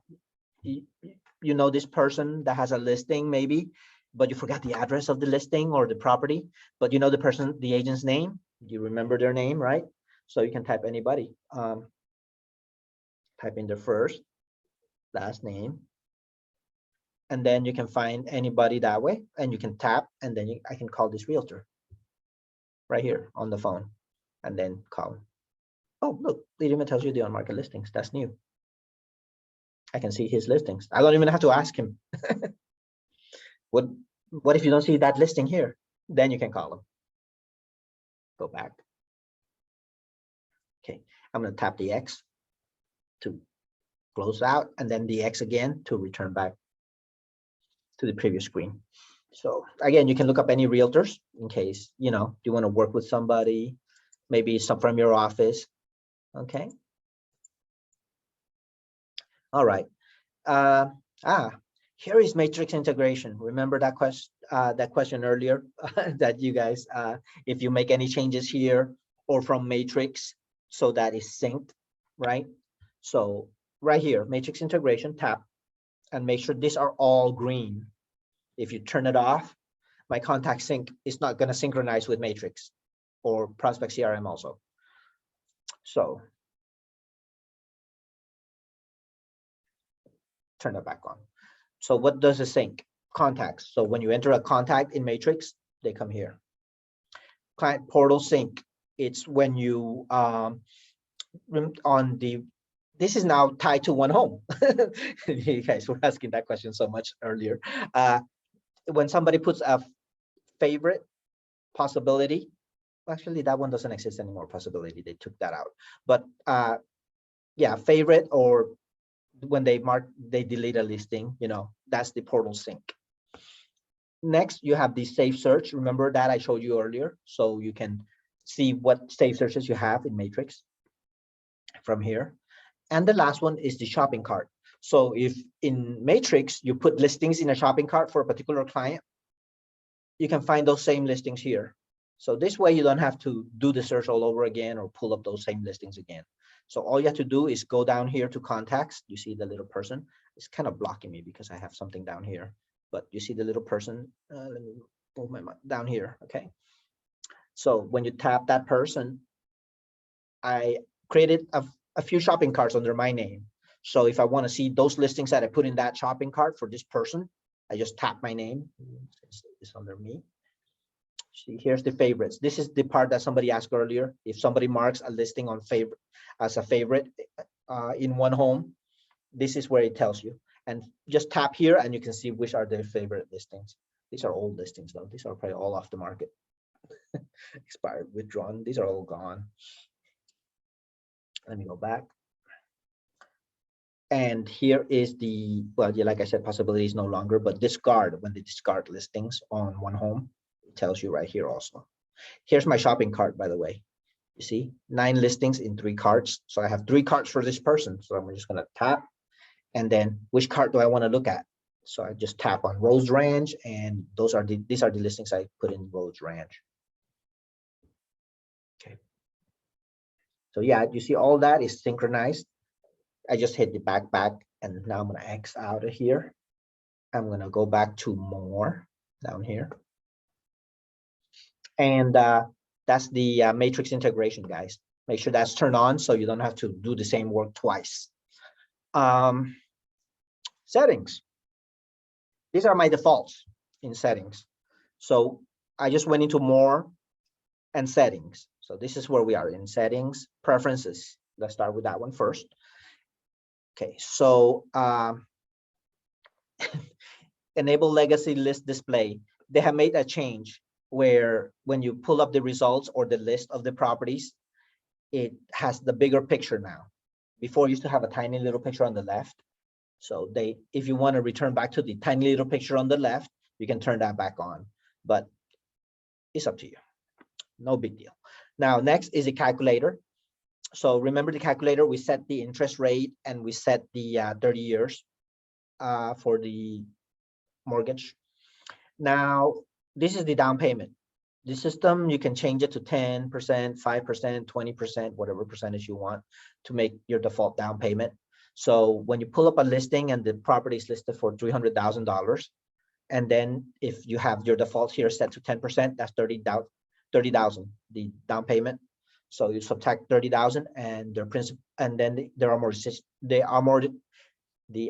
you know this person that has a listing maybe, but you forgot the address of the listing or the property, but you know the person, the agent's name, you remember their name, right? So you can type anybody, type in their first, last name, and then you can find anybody that way, and you can tap, and then I can call this realtor right here on the phone, and then call. Oh, look, it even tells you the on-market listings. That's new. I can see his listings. I don't even have to ask him. What if you don't see that listing here? Then you can call him. Go back. Okay, I'm going to tap the X to close out, and then the X again to return back to the previous screen. So again, you can look up any realtors in case, you know, you want to work with somebody, maybe some from your office. Okay. All right. Here is matrix integration. Remember that question earlier that you guys, if you make any changes here or from matrix, so that is synced, right? So right here, matrix integration, tap, and make sure these are all green. If you turn it off, my contact sync is not going to synchronize with matrix or prospect CRM also. So turn it back on. So what does it sync? Contacts. So when you enter a contact in matrix, they come here. Client portal sync. It's when you this is now tied to one home. You guys were asking that question so much earlier. When somebody puts a favorite possibility, actually that one doesn't exist anymore, possibility, they took that out. But yeah, favorite, or when they delete a listing, you know, that's the portal sync. Next, you have the safe search. Remember that I showed you earlier, so you can see what safe searches you have in matrix from here. And the last one is the shopping cart. So if in matrix you put listings in a shopping cart for a particular client, you can find those same listings here. So this way you don't have to do the search all over again or pull up those same listings again. So all you have to do is go down here to contacts. You see the little person. It's kind of blocking me because I have something down here, but you see the little person. Let me move my down here. Okay. So when you tap that person, I created a few shopping carts under my name. So if I want to see those listings that I put in that shopping cart for this person, I just tap my name. It's under me. See, here's the favorites. This is the part that somebody asked earlier. If somebody marks a listing on favorite as a favorite in one home, this is where it tells you. And just tap here and you can see which are their favorite listings. These are old listings though. These are probably all off the market. Expired, withdrawn. These are all gone. Let me go back. And here is the, well, yeah, like I said, possibility is no longer, but discard, when they discard listings on one home, it tells you right here also. Here's my shopping cart, by the way. You see, 9 listings in 3 carts. So I have 3 carts for this person. So I'm just gonna tap, and then which cart do I want to look at? So I just tap on Rose Ranch, and these are the listings I put in Rose Ranch. Okay. So yeah, you see all that is synchronized. I just hit the back, and now I'm gonna X out of here. I'm gonna go back to more down here. And that's the matrix integration, guys. Make sure that's turned on so you don't have to do the same work twice. Settings. These are my defaults in settings. So I just went into more and settings. So this is where we are in settings, preferences. Let's start with that one first. Okay, so enable legacy list display. They have made a change where when you pull up the results or the list of the properties, it has the bigger picture now. Before, it used to have a tiny little picture on the left. So if you want to return back to the tiny little picture on the left, you can turn that back on, but it's up to you. No big deal. Now, next is a calculator. So remember the calculator, we set the interest rate and we set the 30 years for the mortgage. Now, this is the down payment. The system, you can change it to 10%, 5%, 20%, whatever percentage you want to make your default down payment. So when you pull up a listing and the property is listed for $300,000, and then if you have your default here set to 10%, that's 30,000, the down payment. So you subtract 30,000 and their principal, and then the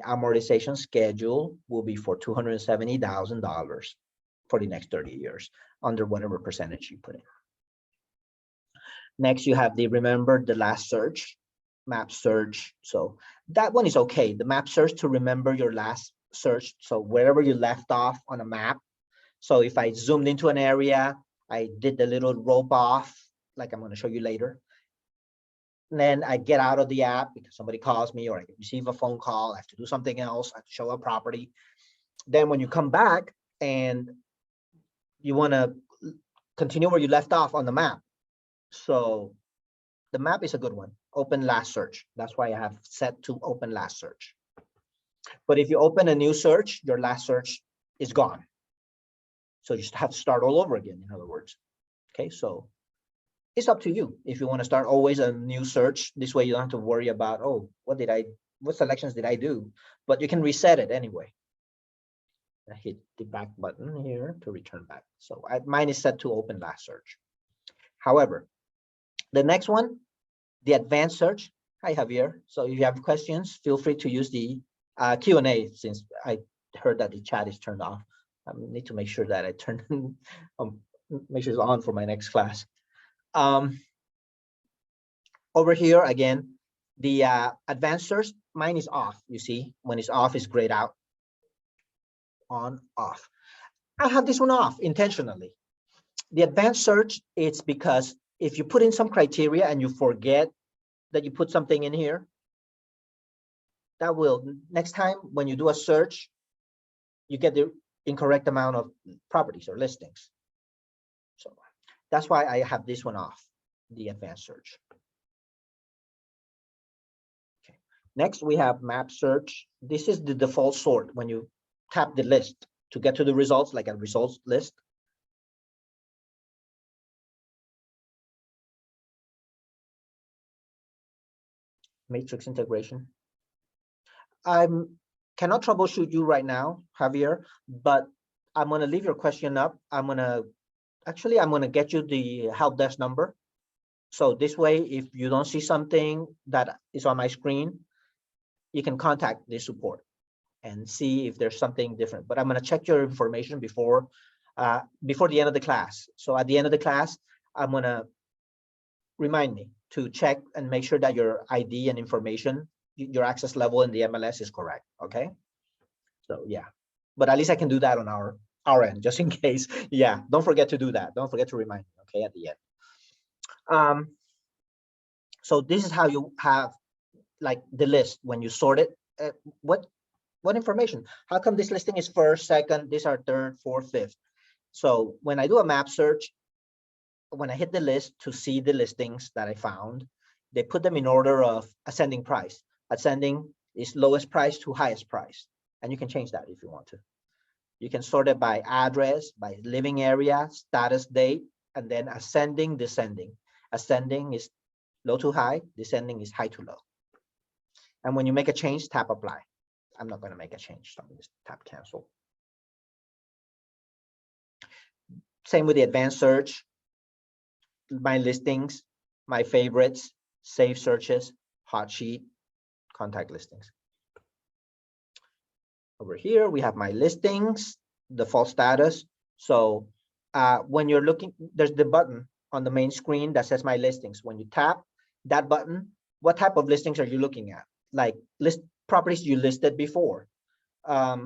amortization schedule will be for $270,000 for the next 30 years under whatever percentage you put in. Next, you have remember the last search, map search. So that one is okay. The map search to remember your last search. So wherever you left off on a map. So if I zoomed into an area, I did the little rope off, like I'm going to show you later. And then I get out of the app because somebody calls me or I receive a phone call. I have to do something else. I have to show a property. Then when you come back and you want to continue where you left off on the map. So the map is a good one. Open last search. That's why I have set to open last search. But if you open a new search, your last search is gone. So you just have to start all over again, in other words. Okay, so it's up to you. If you want to start always a new search, this way you don't have to worry about, oh, what selections did I do? But you can reset it anyway. I hit the back button here to return back. So mine is set to open last search. However, the next one, the advanced search. Hi, Javier. So if you have questions, feel free to use the Q&A, since I heard that the chat is turned off. I need to make sure that I turn make sure it's on for my next class. Over here again, the advanced search, mine is off. You see, when it's off, it's grayed out. On, off. I have this one off intentionally. The advanced search, it's because if you put in some criteria and you forget that you put something in here, that will, next time when you do a search, you get the incorrect amount of properties or listings. So that's why I have this one off, the advanced search. Okay. Next, we have map search. This is the default sort when you tap the list to get to the results, like a results list. Matrix integration. I cannot troubleshoot you right now, Javier, but I'm going to leave your question up. I'm going to get you the help desk number. So this way, if you don't see something that is on my screen, you can contact the support and see if there's something different. But I'm going to check your information before before the end of the class. So at the end of the class, I'm gonna remind me to check and make sure that your ID and information, your access level in the MLS is correct. Okay. So yeah, but at least I can do that on our end, just in case. Yeah, don't forget to do that. Don't forget to remind me. Okay, at the end. So this is how you have like the list when you sort it. What information? How come this listing is first, second? These are third, fourth, fifth. So when I do a map search, when I hit the list to see the listings that I found, they put them in order of ascending price. Ascending is lowest price to highest price. And you can change that if you want to. You can sort it by address, by living area, status date, and then ascending, descending. Ascending is low to high, descending is high to low. And when you make a change, tap apply. I'm not going to make a change, so I'm just tap cancel. Same with the advanced search. My listings, my favorites, save searches, hot sheet, contact listings. Over here, we have my listings, default status. So when you're looking, there's the button on the main screen that says my listings. When you tap that button, what type of listings are you looking at? Like list properties you listed before. I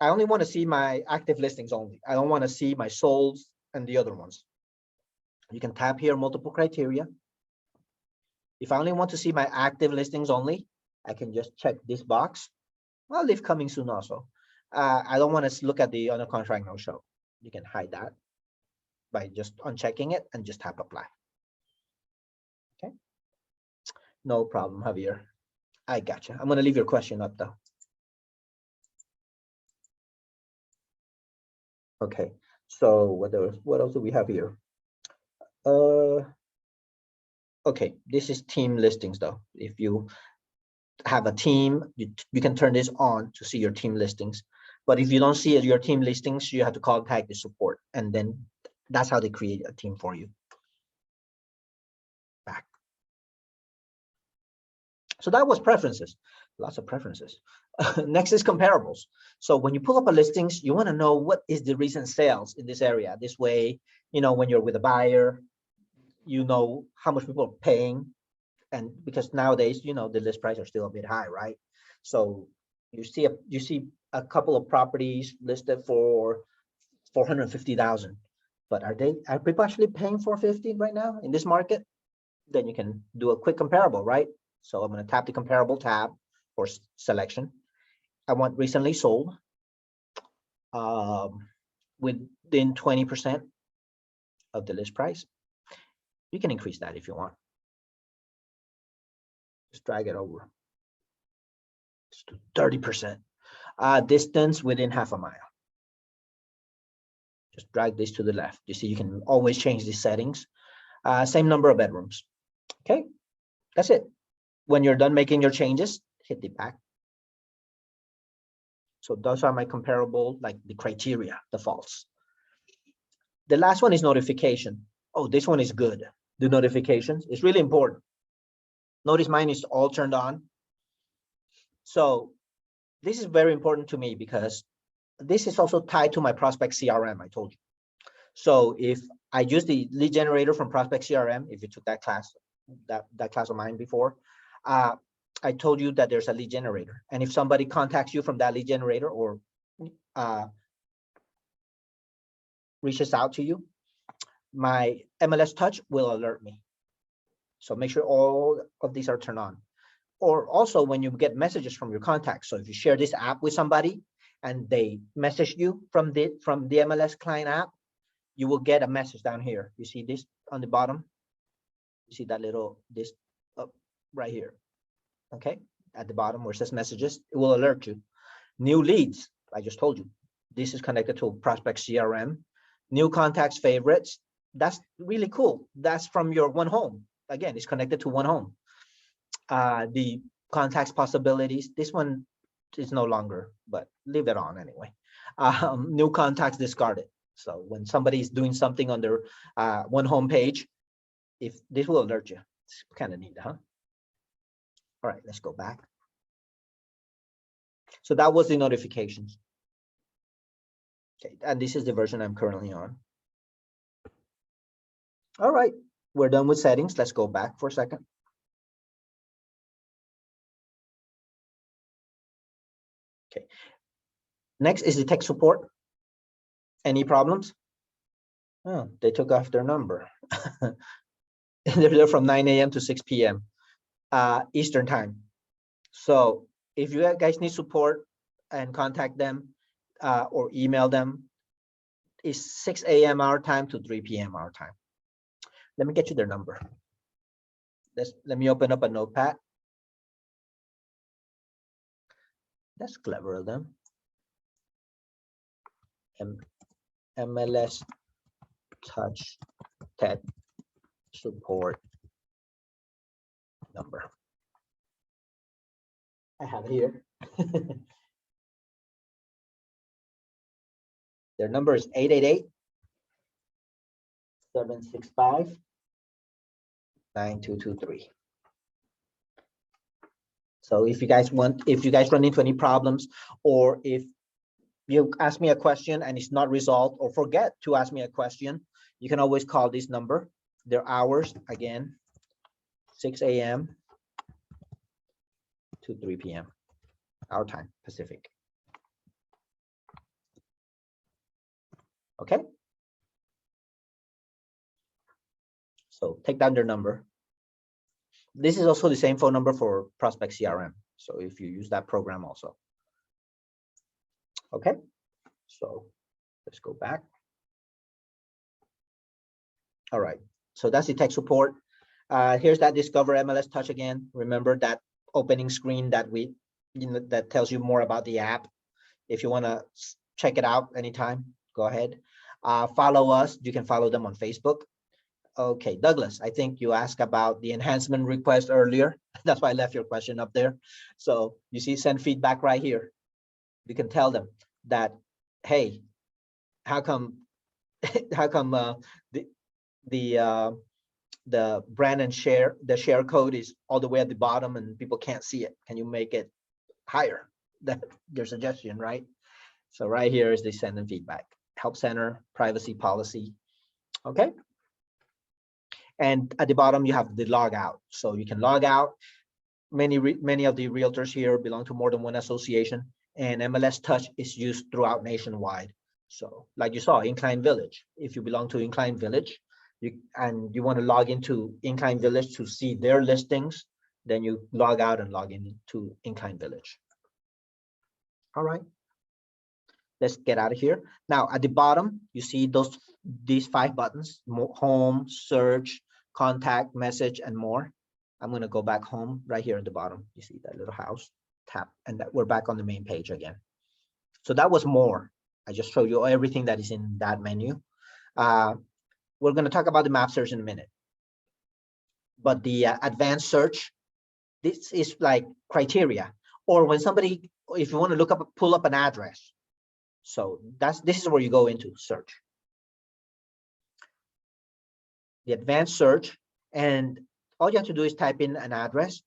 only want to see my active listings only. I don't want to see my solds and the other ones. You can tap here, multiple criteria. If I only want to see my active listings only, I can just check this box. I'll leave coming soon also. I don't want to look at the under contract no show. You can hide that by just unchecking it and just tap apply. Okay. No problem, Javier. I gotcha. I'm going to leave your question up though. Okay. So what else do we have here? Okay, this is team listings though. If you have a team, you can turn this on to see your team listings. But if you don't see your team listings, you have to contact the support, and then that's how they create a team for you. Back. So that was preferences, lots of preferences. Next is comparables. So when you pull up a listings, you want to know what is the recent sales in this area. This way, you know, when you're with a buyer, you know how much people are paying. And because nowadays, you know, the list prices are still a bit high, right? So you see a couple of properties listed for 450,000, but are people actually paying 450 right now in this market? Then you can do a quick comparable, right? So I'm going to tap the comparable tab for selection. I want recently sold within 20% of the list price. You can increase that if you want. Just drag it over. Let's do 30%. Distance within half a mile. Just drag this to the left. You see, you can always change these settings. Same number of bedrooms. Okay, that's it. When you're done making your changes, hit the back. So those are my comparable, like the criteria, the false. The last one is notification. Oh, this one is good. The notifications is really important. Notice mine is all turned on. So this is very important to me because this is also tied to my prospect CRM, I told you. So if I use the lead generator from prospect CRM, if you took that class, that class of mine before, I told you that there's a lead generator. And if somebody contacts you from that lead generator or reaches out to you, my MLS touch will alert me. So make sure all of these are turned on. Or also when you get messages from your contacts. So if you share this app with somebody and they message you from the MLS client app, you will get a message down here. You see this on the bottom? You see that little, this up right here. Okay, at the bottom where it says messages, it will alert you. New leads, I just told you. This is connected to prospect CRM. New contacts, favorites. That's really cool. That's from your One Home. Again, it's connected to One Home. The contacts possibilities. This one is no longer, but leave it on anyway. New contacts discarded. So when somebody is doing something on their One Home page, if this will alert you. It's kind of neat, huh? All right, let's go back. So that was the notifications. Okay, and this is the version I'm currently on. All right, we're done with settings. Let's go back for a second. Okay, next is the tech support. Any problems? Oh, they took off their number. They're there from 9 a.m. to 6 p.m. Eastern time. So if you guys need support and contact them or email them, it's 6 a.m. our time to 3 p.m. our time. Let me get you their number. Let me open up a notepad. That's clever of them. MLS Touch Tech Support number. I have it here. Their number is 888-765-9223. So if you guys run into any problems, or if you ask me a question and it's not resolved, or forget to ask me a question, you can always call this number. Their hours, again, 6 a.m. to 3 p.m. our time, Pacific. Okay. So take down their number. This is also the same phone number for Prospect CRM. So if you use that program also. Okay. So let's go back. All right. So that's the tech support. Here's that Discover MLS Touch again. Remember that opening screen that that tells you more about the app. If you want to check it out anytime, go ahead. Follow us. You can follow them on Facebook. Okay, Douglas, I think you asked about the enhancement request earlier. That's why I left your question up there. So you see send feedback right here. You can tell them that, hey, how come the brand and the share code is all the way at the bottom and people can't see it? Can you make it higher? That's your suggestion, right? So right here is the send and feedback. Help center, privacy policy. Okay. And at the bottom, you have the log out. So you can log out. Many of the realtors here belong to more than one association, and MLS Touch is used throughout nationwide. So like you saw, Incline Village. If you belong to Incline Village, you want to log into Incline Village to see their listings, then you log out and log into Incline Village. All right. Let's get out of here. Now at the bottom, you see these 5 buttons: home, search, contact, message, and more. I'm going to go back home right here at the bottom. You see that little house, tap, and we're back on the main page again. So that was more. I just showed you everything that is in that menu. We're going to talk about the map search in a minute. But the advanced search, this is like criteria, or when somebody, if you want to pull up an address. So this is where you go into search. The advanced search, and all you have to do is type in an address.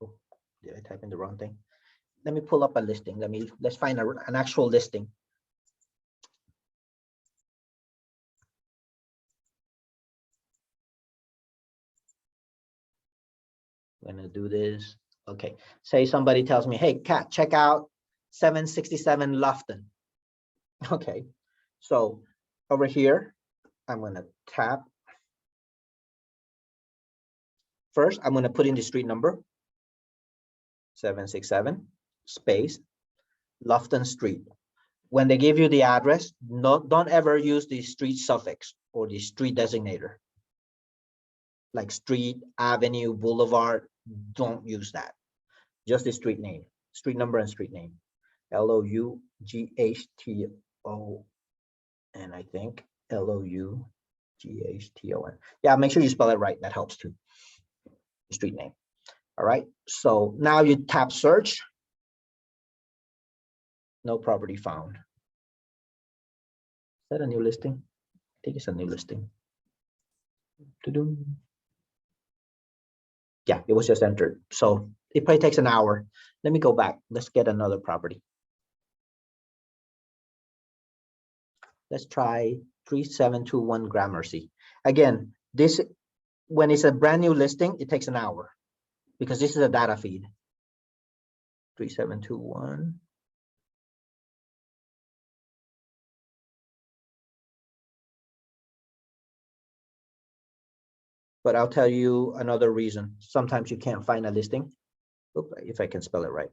Oh, did I type in the wrong thing? Let me pull up a listing. Let's find an actual listing. I'm gonna do this. Okay, say somebody tells me, hey, Kat, check out 767 Lofton. Okay, so over here, I'm gonna tap. First, I'm gonna put in the street number, 767 space Lofton Street. When they give you the address, don't ever use the street suffix or the street designator. Like street, avenue, boulevard, don't use that. Just the street name, street number and street name. Loughton, I think Loughton. Yeah, make sure you spell it right. That helps too. Street name. All right. So now you tap search. No property found. Is that a new listing? I think it's a new listing. Yeah, it was just entered. So it probably takes an hour. Let me go back. Let's get another property. Let's try 3721 Gramercy. Again, this, when it's a brand new listing, it takes an hour because this is a data feed. 3721. But I'll tell you another reason. Sometimes you can't find a listing. Oop, if I can spell it right.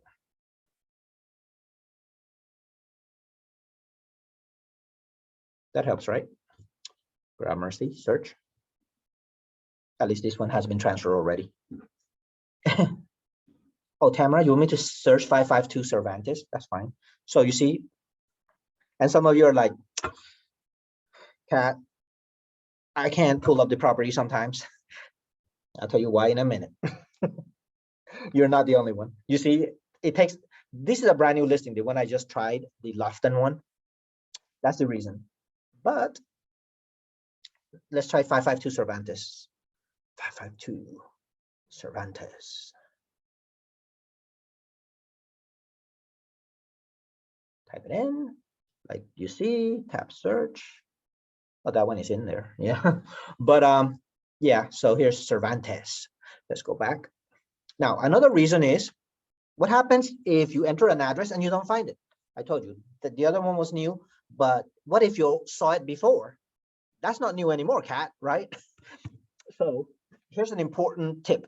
That helps, right? Gramercy, search. At least this one has been transferred already. Oh, Tamara, you want me to search 552 Cervantes? That's fine. So you see, and some of you are like, Kat, I can't pull up the property sometimes. I'll tell you why in a minute. You're not the only one. You see, it takes, this is a brand new listing, the one I just tried, the Lofton one. That's the reason. But let's try 552 Cervantes. 552 Cervantes. Type it in, like you see, tap search. Oh, that one is in there, yeah. But yeah, so here's Cervantes. Let's go back. Now, another reason is, what happens if you enter an address and you don't find it? I told you that the other one was new, but what if you saw it before? That's not new anymore, Kat, right? So here's an important tip.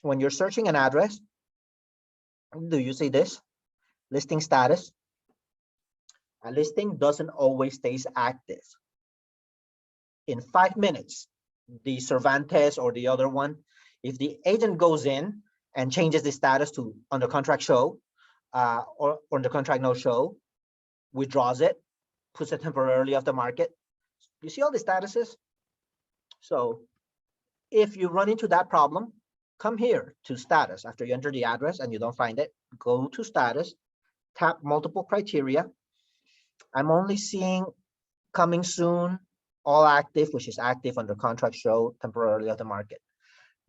When you're searching an address, do you see this? Listing status. A listing doesn't always stay active. In 5 minutes, the Cervantes or the other one, if the agent goes in and changes the status to under contract show or under contract no show, withdraws it, puts it temporarily off the market. You see all the statuses? So if you run into that problem, come here to status. After you enter the address and you don't find it, go to status, tap multiple criteria. I'm only seeing coming soon, all active, which is active under contract show, temporarily off the market.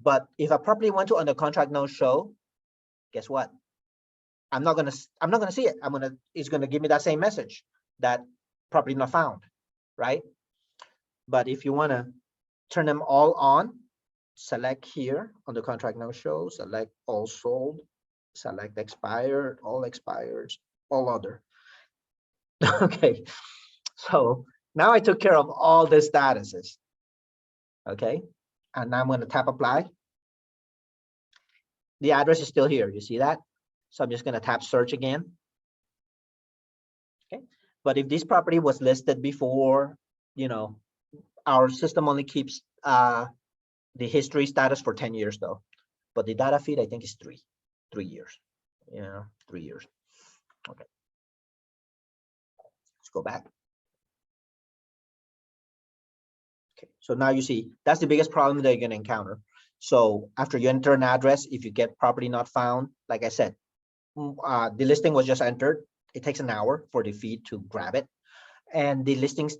But if a property went to under contract no show, guess what? I'm not gonna see it. It's gonna give me that same message that property not found, right? But if you wanna turn them all on, select here on the contract no show, select all sold, select expired, all expires, all other. Okay, so now I took care of all the statuses. Okay, and now I'm going to tap apply. The address is still here. You see that? So I'm just going to tap search again. Okay, but if this property was listed before, you know, our system only keeps the history status for 10 years though. But the data feed, I think, is 3 years. Yeah, 3 years. Okay. Let's go back. Okay, so now you see that's the biggest problem that you're going to encounter. So after you enter an address, if you get property not found, like I said, the listing was just entered. It takes an hour for the feed to grab it. And the listings,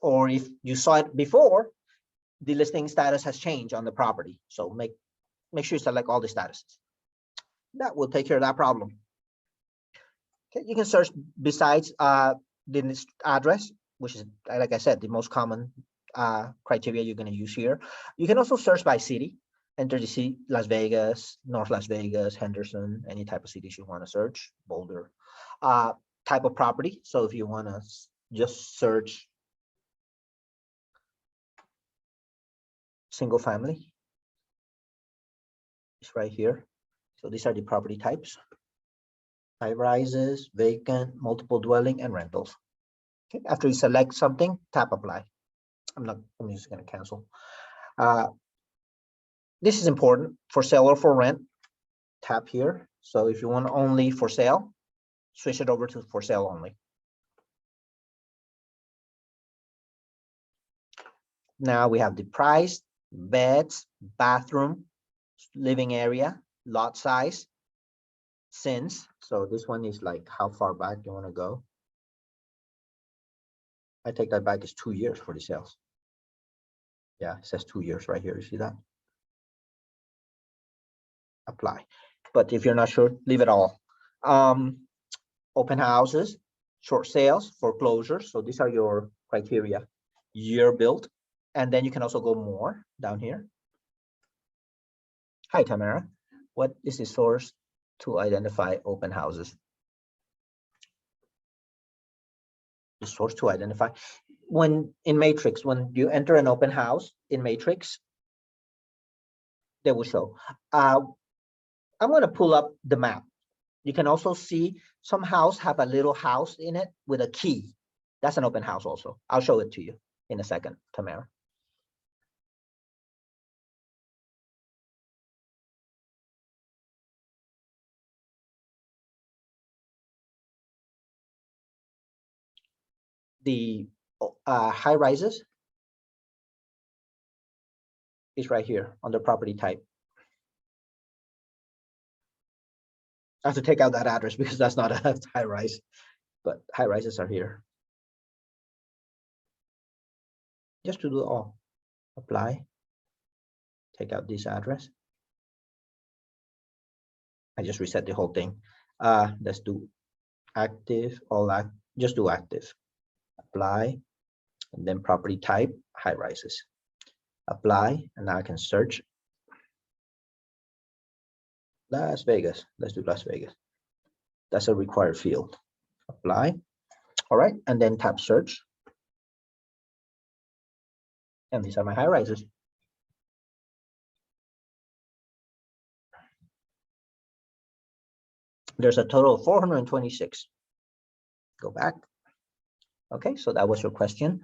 or if you saw it before, the listing status has changed on the property. So make sure you select all the statuses. That will take care of that problem. Okay, you can search besides the address, which is, like I said, the most common criteria you're going to use here. You can also search by city. Enter the city: Las Vegas, North Las Vegas, Henderson, any type of cities you want to search, Boulder. Type of property. So if you want to just search single family, it's right here. So these are the property types: high rises, vacant, multiple dwelling, and rentals. Okay. After you select something, tap apply. I'm just going to cancel. This is important: for sale or for rent, tap here. So if you want only for sale, switch it over to for sale only. Now we have the price, beds, bathroom, living area, lot size, since. So this one is like how far back you want to go. I take that back, is 2 years for the sales. Yeah, it says 2 years right here. You see that? apply. But if you're not sure, leave it all. Open houses, short sales, foreclosures. So these are your criteria. Year built. And then you can also go more down here. Hi, Tamara. What is the source to identify open houses? The source to identify. When in Matrix, when you enter an open house in Matrix, they will show. I'm going to pull up the map. You can also see some house have a little house in it with a key. That's an open house also. I'll show it to you in a second, Tamara. The high rises is right here under property type. I have to take out that address because that's not a high rise, but high rises are here. Just to do all, apply, take out this address. I just reset the whole thing. Let's do active, all act, just do active, apply, and then property type, high rises. Apply, and now I can search. Las Vegas, let's do Las Vegas. That's a required field. Apply, all right, and then tap search. And these are my high rises. There's a total of 426. Go back. Okay, so that was your question.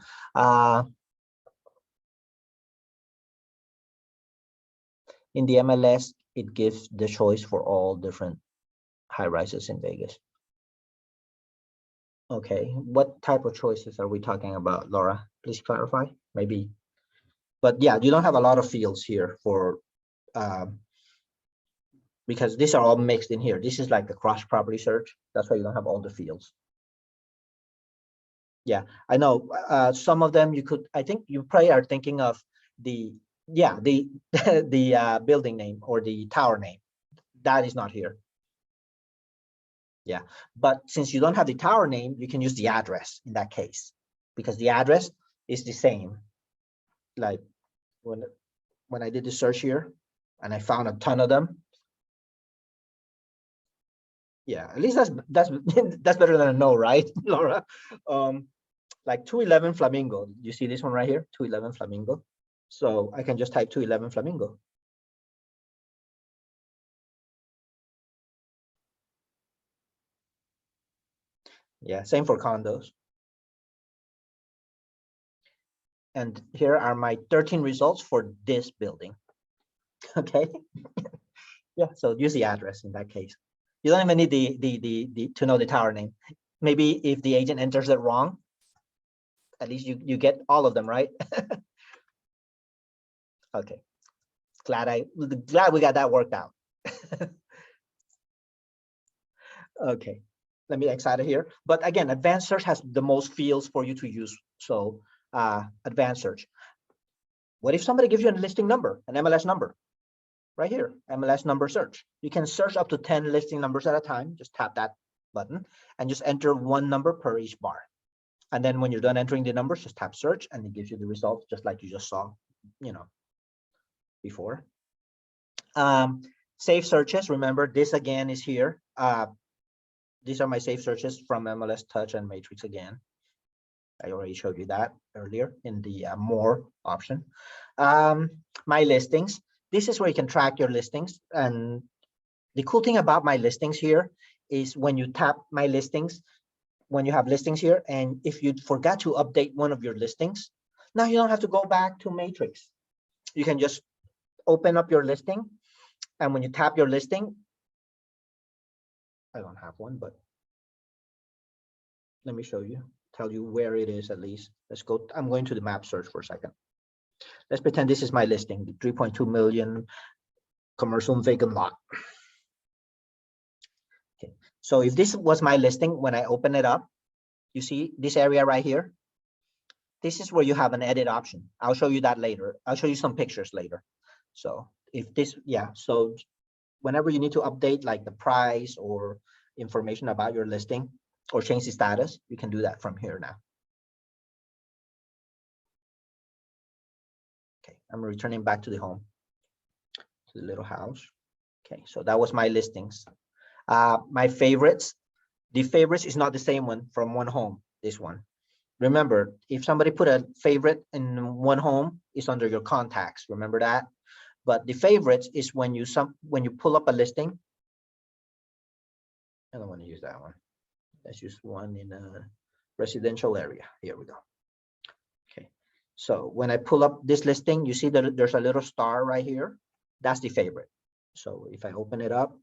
In the MLS, it gives the choice for all different high rises in Vegas. Okay, what type of choices are we talking about, Laura? Please clarify, maybe. But yeah, you don't have a lot of fields here for, because these are all mixed in here. This is like the cross property search. That's why you don't have all the fields. Yeah, I know. Some of them you could, I think you probably are thinking of the, yeah, the the building name or the tower name. That is not here. Yeah, but since you don't have the tower name, you can use the address in that case, because the address is the same. Like when I did the search here and I found a ton of them. Yeah, at least that's that's better than a no, right, Laura? Like 211 Flamingo. You see this one right here, 211 Flamingo. So I can just type 211 Flamingo. Yeah, same for condos. And here are my 13 results for this building. Okay. Yeah, so use the address in that case. You don't even need the to know the tower name. Maybe if the agent enters it wrong, at least you get all of them, right? Okay. Glad we got that worked out. Okay, let me exit it here. But again, advanced search has the most fields for you to use. So advanced search. What if somebody gives you a listing number, an MLS number? Right here, MLS number search. You can search up to 10 listing numbers at a time. Just tap that button and just enter one number per each bar. And then when you're done entering the numbers, just tap search and it gives you the results just like you just saw, you know, before. Save searches. Remember, this again is here. These are my save searches from MLS Touch and Matrix again. I already showed you that earlier in the more option. My listings. This is where you can track your listings. And the cool thing about my listings here is when you tap my listings, when you have listings here, and if you forgot to update one of your listings, now you don't have to go back to Matrix. You can just open up your listing. And when you tap your listing, I don't have one, but let me show you, tell you where it is at least. Let's go. I'm going to the map search for a second. Let's pretend this is my listing, the 3.2 million commercial vacant lot. Okay, so if this was my listing, when I open it up, you see this area right here. This is where you have an edit option. I'll show you that later. I'll show you some pictures later. So if this, yeah, so whenever you need to update like the price or information about your listing or change the status, you can do that from here now. Okay, I'm returning back to the home, to the little house. Okay, so that was my listings. My favorites, the favorites is not the same one from one home, this one. Remember, if somebody put a favorite in one home, it's under your contacts. Remember that? But the favorites is when you pull up a listing. I don't want to use that one. Let's use one in a residential area. Here we go. Okay. So when I pull up this listing, you see that there's a little star right here. That's the favorite. So if I open it up,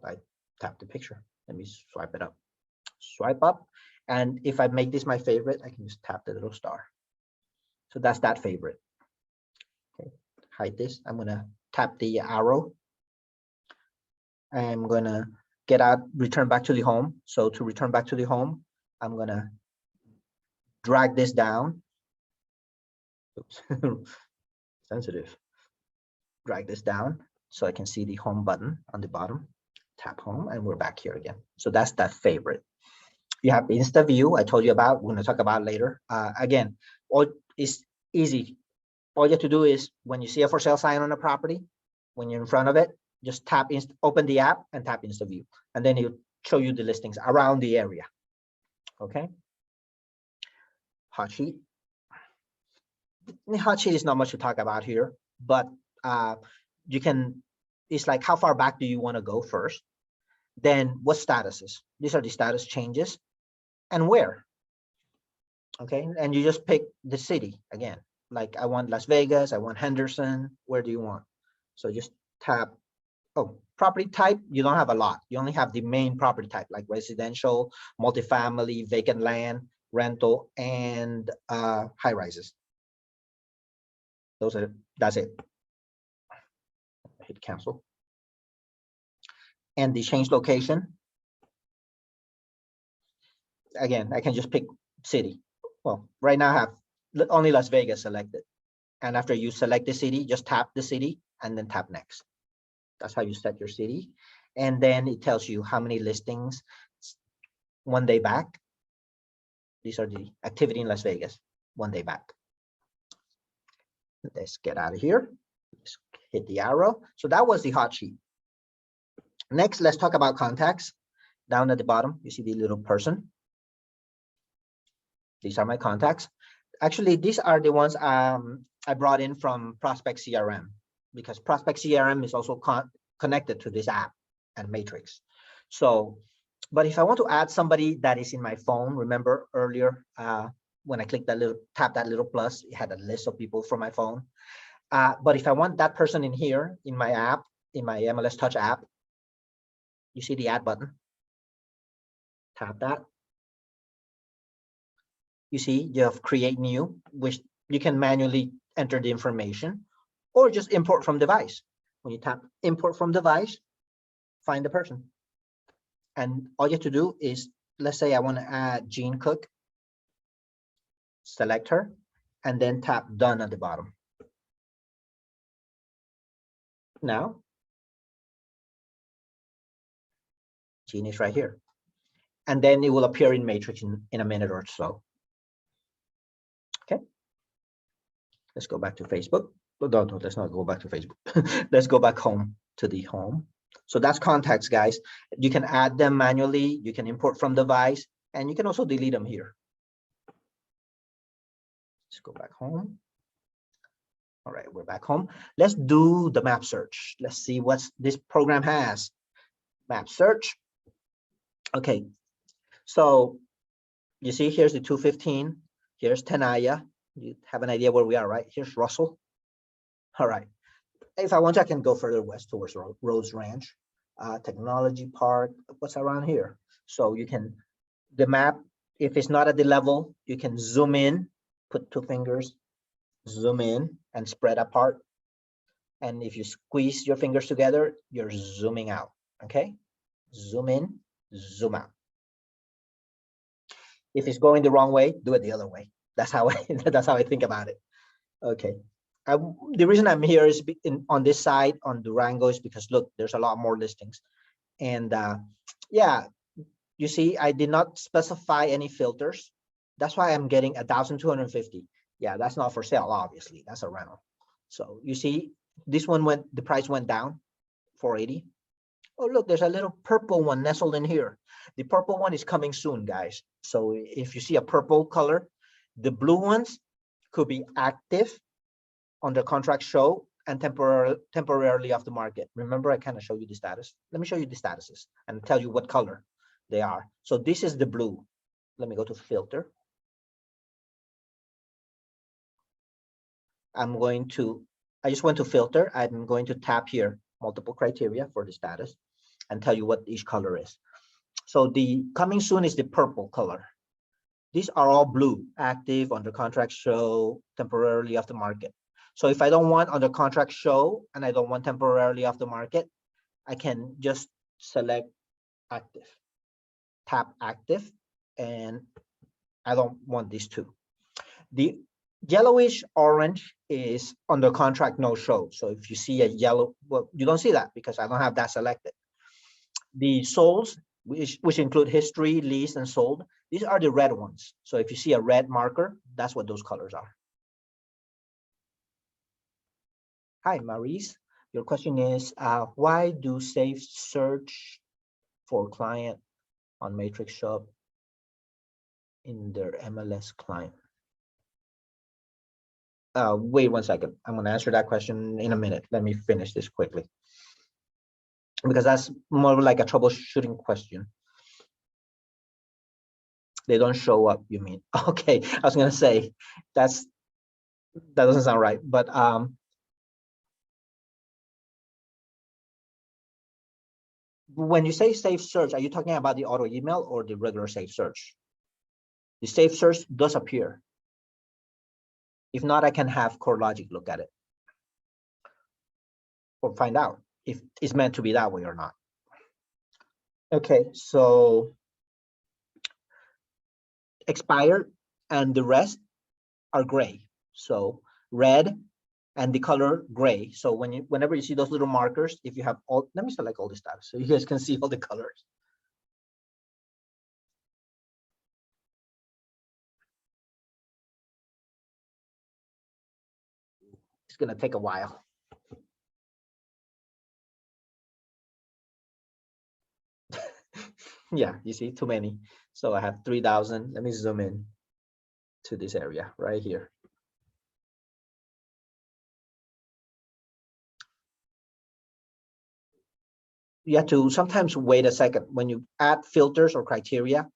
I tap the picture. Let me swipe it up. Swipe up. And if I make this my favorite, I can just tap the little star. So that's that favorite. Okay. Hide this. I'm going to tap the arrow. I'm going to get out, return back to the home. So to return back to the home, I'm going to drag this down. Oops. Sensitive. Drag this down so I can see the home button on the bottom. Tap home and we're back here again. So that's that favorite. You have Insta View. I told you about. We're going to talk about later. Again, all is easy. All you have to do is when you see a for sale sign on a property, when you're in front of it, just tap open the app and tap Insta View, and then it'll show you the listings around the area. Okay. Hot sheet. The hot sheet is not much to talk about here, but you can. It's like how far back do you want to go first? Then what statuses? These are the status changes. And where? Okay, and you just pick the city again. Like I want Las Vegas, I want Henderson. Where do you want? So just tap. Oh, property type, you don't have a lot. You only have the main property type, like residential, multifamily, vacant land, rental, and high rises. That's it. Hit cancel. And the change location. Again, I can just pick city. Well, right now I have only Las Vegas selected. And after you select the city, just tap the city and then tap next. That's how you set your city. And then it tells you how many listings 1 day back. These are the activity in Las Vegas 1 day back. Let's get out of here. Let's hit the arrow. So that was the hot sheet. Next, let's talk about contacts. Down at the bottom, you see the little person. These are my contacts. Actually, these are the ones I brought in from Prospect CRM, because Prospect CRM is also connected to this app and Matrix. So, but if I want to add somebody that is in my phone, remember earlier when I clicked that tap that little plus, it had a list of people from my phone. But if I want that person in here, in my app, in my MLS Touch app, you see the add button. Tap that. You see, you have create new, which you can manually enter the information or just import from device. When you tap import from device, find the person. And all you have to do is, let's say I want to add Jean Cook, select her, and then tap done at the bottom. Now, Jean is right here. And then it will appear in Matrix in a minute or so. Okay. Let's go back to Facebook. No, let's not go back to Facebook. Let's go back home to the home. So that's contacts, guys. You can add them manually. You can import from device, and you can also delete them here. Let's go back home. All right, we're back home. Let's do the map search. Let's see what this program has. Map search. Okay, so you see here's the 215. Here's Tenaya. You have an idea where we are, right? Here's Russell. All right. If I want to, I can go further west towards Rose Ranch, Technology Park. What's around here? So you can, the map, if it's not at the level, you can zoom in, put 2 fingers, zoom in and spread apart. And if you squeeze your fingers together, you're zooming out. Okay. Zoom in, zoom out. If it's going the wrong way, do it the other way. That's how I think about it. Okay. The reason I'm here is on this side on Durango is because look, there's a lot more listings. And yeah, you see, I did not specify any filters. That's why I'm getting 1,250. Yeah, that's not for sale, obviously. That's a rental. So you see, this one the price went down, 480. Oh, look, there's a little purple one nestled in here. The purple one is coming soon, guys. So if you see a purple color, the blue ones could be active under contract show and temporarily off the market. Remember, I kind of showed you the status. Let me show you the statuses and tell you what color they are. So this is the blue. Let me go to filter. I just went to filter. I'm going to tap here, multiple criteria for the status, and tell you what each color is. So the coming soon is the purple color. These are all blue, active, under contract show, temporarily off the market. So if I don't want under contract show and I don't want temporarily off the market, I can just select active, tap active, and I don't want these two. The yellowish orange is under contract no show. So if you see a yellow, well, you don't see that because I don't have that selected. The solds, which include history, lease, and sold, these are the red ones. So if you see a red marker, that's what those colors are. Hi, Maurice. Your question is, why do Safe Search for client on Matrix Shop in their MLS client? Wait 1 second. I'm going to answer that question in a minute. Let me finish this quickly, because that's more like a troubleshooting question. They don't show up, you mean? Okay, I was going to say that doesn't sound right, but when you say Safe Search, are you talking about the auto email or the regular Safe Search? The Safe Search does appear. If not, I can have CoreLogic look at it or find out if it's meant to be that way or not. Okay, so expired and the rest are gray. So red and the color gray. So whenever you see those little markers, if you have all, let me select all the status so you guys can see all the colors. It's gonna take a while. Yeah, you see too many. So I have 3,000. Let me zoom in to this area right here. You have to sometimes wait a second when you add filters or criteria.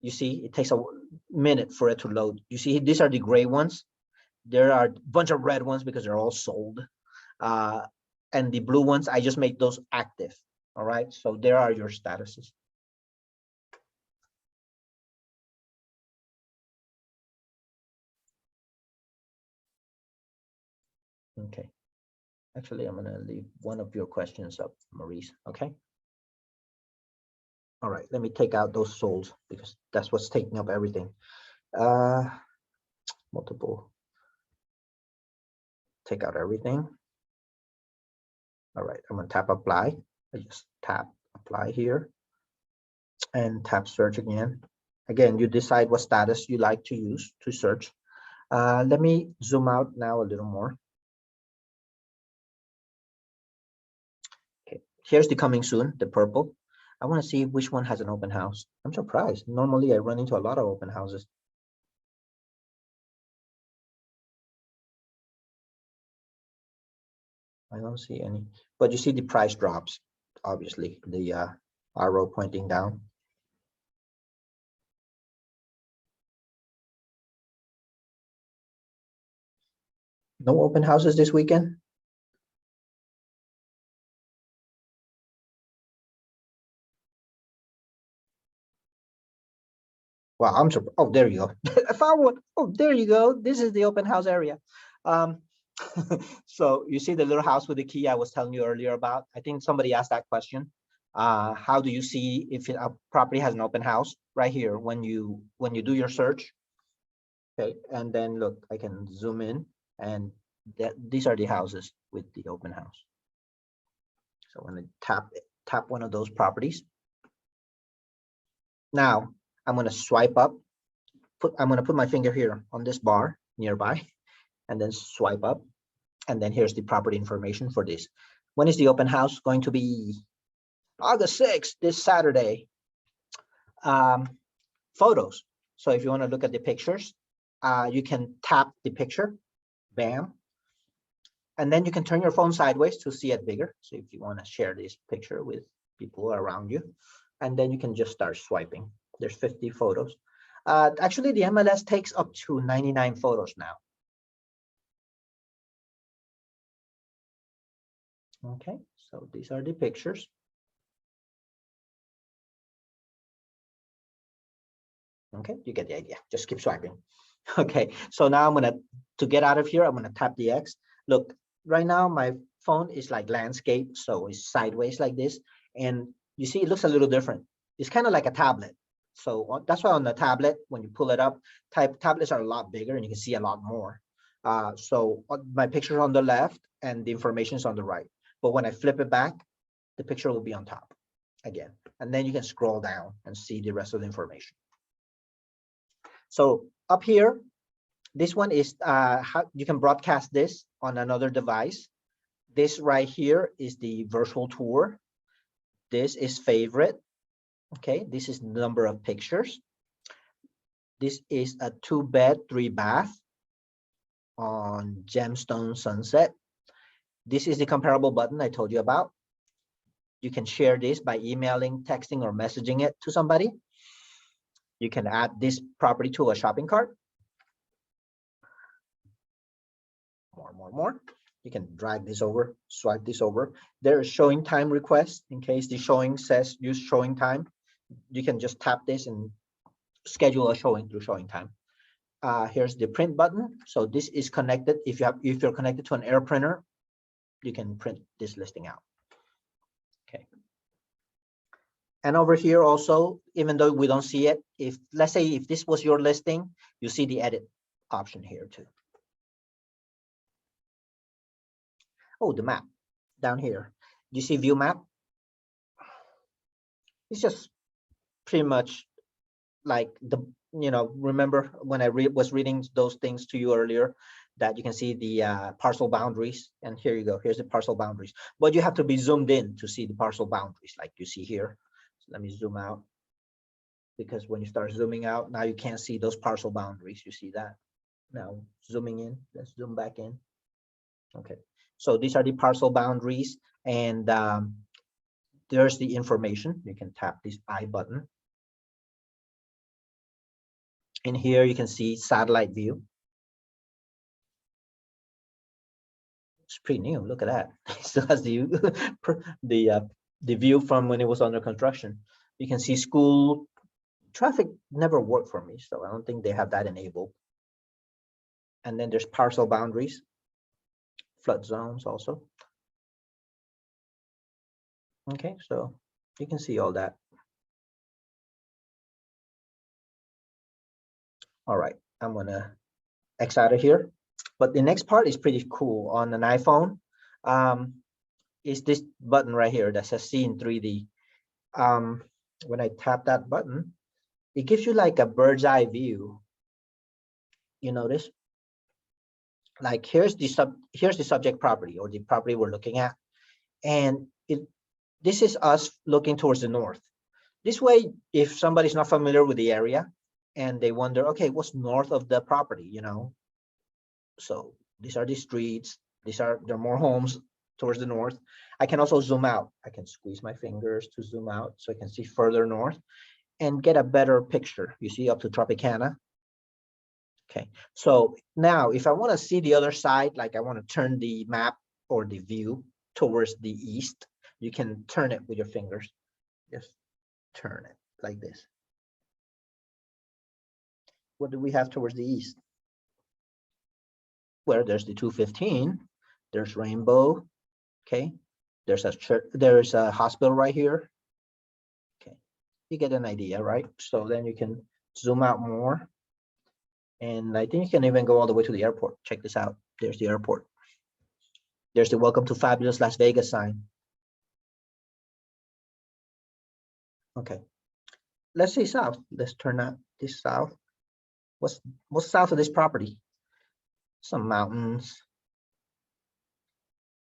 You see, it takes a minute for it to load. You see, these are the gray ones. There are a bunch of red ones because they're all sold. And the blue ones, I just make those active. All right, so there are your statuses. Okay. Actually, I'm gonna leave one of your questions up, Maurice, okay? All right, let me take out those souls because that's what's taking up everything. Multiple, take out everything. All right, I'm gonna tap apply. I just tap apply here and tap search again. Again, you decide what status you like to use to search. Let me zoom out now a little more. Okay, here's the coming soon, the purple. I want to see which one has an open house. I'm surprised. Normally I run into a lot of open houses. I don't see any, but you see the price drops, obviously, the arrow pointing down. No open houses this weekend? Wow, I'm surprised. Oh, there you go. I found one. Oh, there you go. This is the open house area. So you see the little house with the key I was telling you earlier about? I think somebody asked that question. How do you see if a property has an open house? Right here, when you do your search. Okay, and then look, I can zoom in and these are the houses with the open house. So I'm going to tap one of those properties. Now I'm going to swipe up. I'm going to put my finger here on this bar nearby, and then swipe up. And then here's the property information for this. When is the open house going to be? August 6th, this Saturday. Photos. So if you want to look at the pictures, you can tap the picture, bam. And then you can turn your phone sideways to see it bigger. So if you want to share this picture with people around you, and then you can just start swiping. There's 50 photos. Actually, the MLS takes up to 99 photos now. Okay, so these are the pictures. Okay, you get the idea. Just keep swiping. Okay, so now to get out of here, I'm gonna tap the X. Look, right now my phone is like landscape, so it's sideways like this. And you see, it looks a little different. It's kind of like a tablet. So that's why on the tablet, when you pull it up, tablets are a lot bigger and you can see a lot more. So my picture is on the left and the information is on the right. But when I flip it back, the picture will be on top again. And then you can scroll down and see the rest of the information. So up here, this one is how you can broadcast this on another device. This right here is the virtual tour. This is favorite. Okay, this is number of pictures. This is a 2-bed, 3-bath on Gemstone Sunset. This is the comparable button I told you about. You can share this by emailing, texting, or messaging it to somebody. You can add this property to a shopping cart. More. You can drag this over, swipe this over. There is showing time request in case the showing says use showing time. You can just tap this and schedule a showing through showing time. Here's the print button. So this is connected. If you're connected to an air printer, you can print this listing out. Okay. And over here also, even though we don't see it, let's say if this was your listing, you see the edit option here too. Oh, the map down here. You see view map? It's just pretty much like remember when I was reading those things to you earlier, that you can see the parcel boundaries, and here you go. Here's the parcel boundaries, but you have to be zoomed in to see the parcel boundaries like you see here. So let me zoom out, because when you start zooming out, now you can't see those parcel boundaries. You see that? Now zooming in, let's zoom back in. Okay, so these are the parcel boundaries, and there's the information. You can tap this I button. In here, you can see satellite view. It's pretty new. Look at that. It still has the view from when it was under construction. You can see school traffic never worked for me, so I don't think they have that enabled. And then there's parcel boundaries, flood zones also. Okay, so you can see all that. All right, I'm gonna X out of here. But the next part is pretty cool. On an iPhone, is this button right here that says see in 3D. When I tap that button, it gives you like a bird's eye view. You notice? Like here's the subject property, or the property we're looking at, and this is us looking towards the north. This way, if somebody's not familiar with the area and they wonder, okay, what's north of the property, So these are the streets. There are more homes towards the north. I can also zoom out. I can squeeze my fingers to zoom out so I can see further north and get a better picture. You see up to Tropicana. Okay, so now if I want to see the other side, like I want to turn the map or the view towards the east, you can turn it with your fingers. Just turn it like this. What do we have towards the east? Where there's the 215, there's Rainbow. Okay, there's a church, there's a hospital right here. Okay, you get an idea, right? So then you can zoom out more And I think you can even go all the way to the airport. Check this out. There's the airport. There's the Welcome to Fabulous Las Vegas sign. Okay, let's see south. Let's turn out this south. What's south of this property? Some mountains.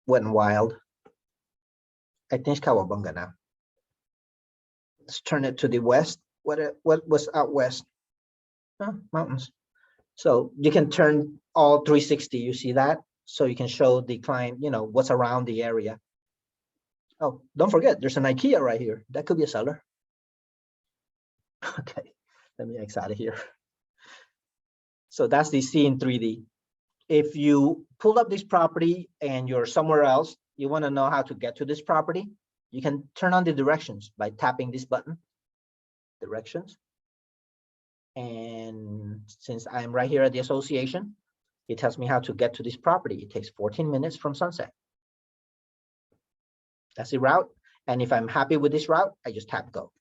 Wet and Wild. I think it's Kawabunga now. Let's turn it to the west. What was out west? Huh, mountains. So you can turn all 360. You see that? So you can show the client, what's around the area. Oh, don't forget, there's an IKEA right here. That could be a seller. Okay, let me X out of here. So that's the C in 3D. If you pull up this property and you're somewhere else, you want to know how to get to this property, you can turn on the directions by tapping this button, directions. And since I'm right here at the association, it tells me how to get to this property. It takes 14 minutes from Sunset. That's the route. And if I'm happy with this route, I just tap go.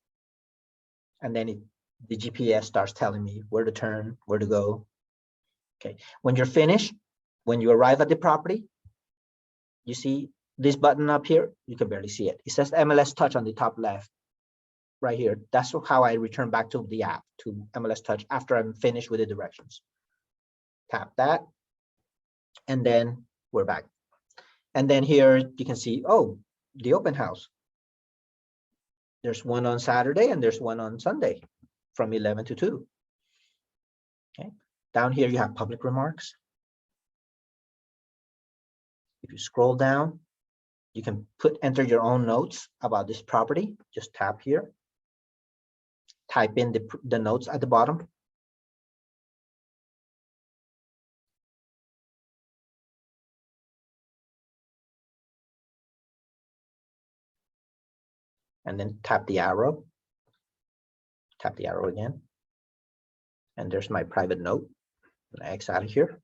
And then the GPS starts telling me where to turn, where to go. Okay, when you're finished, when you arrive at the property, you see this button up here. You can barely see it. It says MLS Touch on the top left, right here. That's how I return back to the app, to MLS Touch, after I'm finished with the directions. Tap that, and then we're back. And then here you can see, oh, the open house. There's one on Saturday and there's one on Sunday from 11 to 2. Okay, down here you have public remarks. If you scroll down, you can enter your own notes about this property. Just tap here, type in the notes at the bottom. And then tap the arrow again. And there's my private note. I'm gonna X out of here.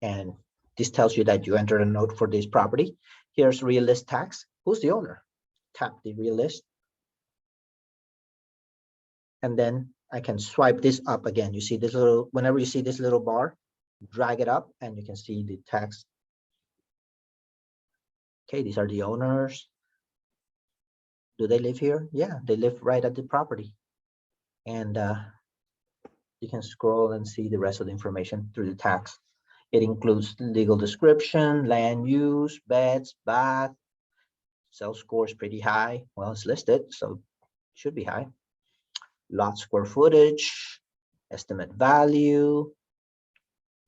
And this tells you that you entered a note for this property. Here's real list tax. Who's the owner? Tap the real list. And then I can swipe this up again. You see this little, whenever you see this little bar, drag it up and you can see the tax. Okay, these are the owners. Do they live here? Yeah, they live right at the property. And you can scroll and see the rest of the information through the tax. It includes legal description, land use, beds, bath. Sales score is pretty high. Well, it's listed, so it should be high. Lot square footage, estimate value.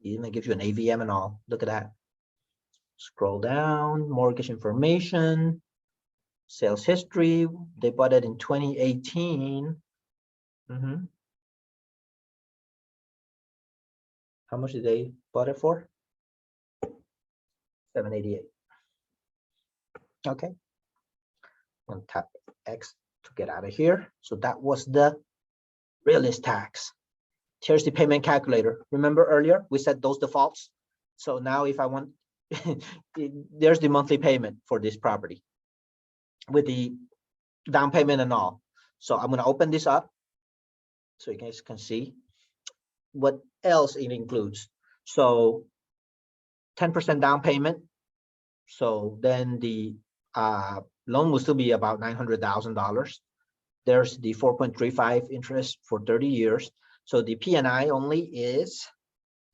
It even gives you an AVM and all. Look at that. Scroll down, mortgage information, sales history. They bought it in 2018. How much did they bought it for? $788. Okay. I'm gonna tap X to get out of here. So that was the real estate tax. Here's the payment calculator. Remember earlier we said those defaults. So now if I want, there's the monthly payment for this property with the down payment and all. So I'm going to open this up so you guys can see what else it includes. So 10% down payment. So then the loan will still be about $900,000. There's the 4.35 interest for 30 years. So the P&I only is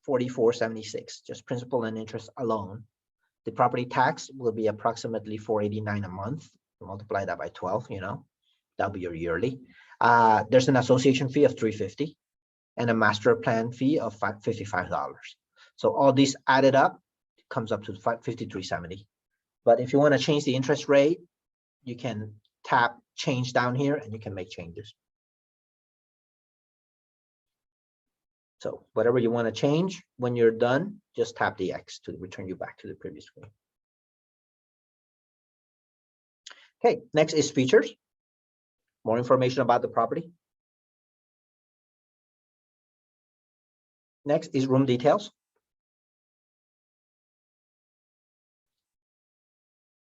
$44.76, just principal and interest alone. The property tax will be approximately $489 a month. Multiply that by 12, that'll be your yearly. There's an association fee of $350 and a master plan fee of $55. So all these added up comes up to $53.70. But if you want to change the interest rate, you can tap change down here and you can make changes. So whatever you want to change, when you're done, just tap the X to return you back to the previous screen. Okay, next is features. More information about the property. Next is room details.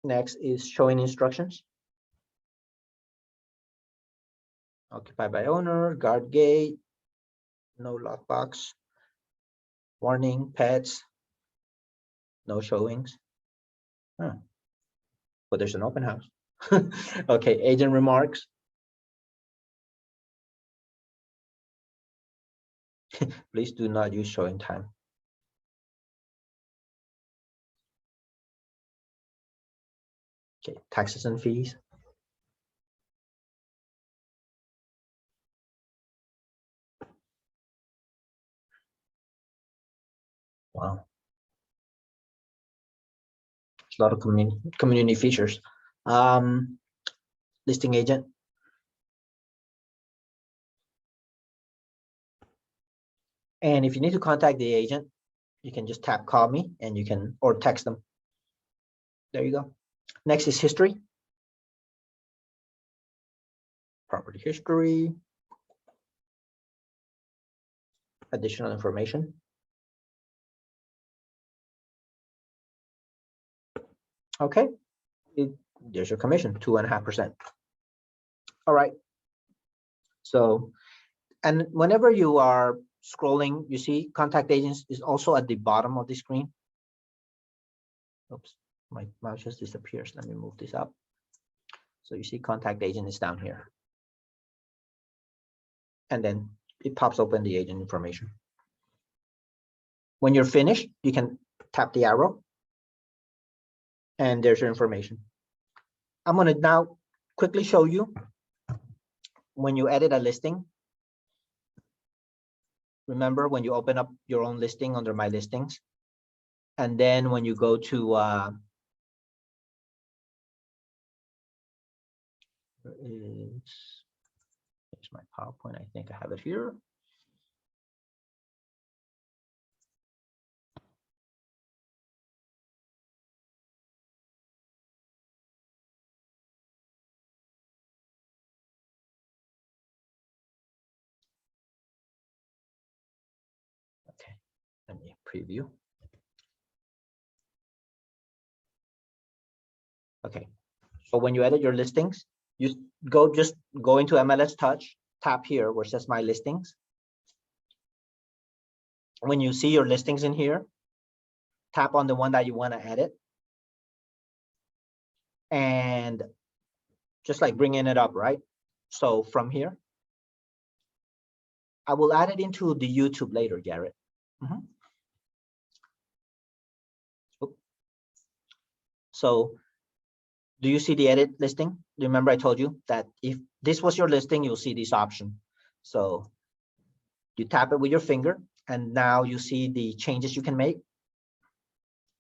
Next is showing instructions. Occupied by owner, guard gate, No lockbox. Warning, pets. No showings. Huh. But there's an open house. Okay, agent remarks. Please do not use showing time. Okay, taxes and fees. Wow. A lot of community features. Listing agent. And if you need to contact the agent, you can just tap call me and you can, or text them. There you go. Next is history. Property history. Additional information. Okay. There's your commission, 2.5%. All right. So, and whenever you are scrolling, you see contact agents is also at the bottom of the screen. Oops, my mouse just disappears. Let me move this up. So you see contact agent is down here. And then it pops open the agent information. When you're finished, you can tap the arrow and there's your information. I'm going to now quickly show you when you edit a listing. Remember when you open up your own listing under my listings, and then when you go to here's my PowerPoint. I think I have it here. Okay, let me preview. Okay, so when you edit your listings, you just go into MLS Touch, tap here where it says my listings. When you see your listings in here, tap on the one that you want to edit and just like bringing it up, right? So from here, I will add it into the YouTube later, Garrett. So do you see the edit listing? Remember I told you that if this was your listing, you'll see this option. So you tap it with your finger and now you see the changes you can make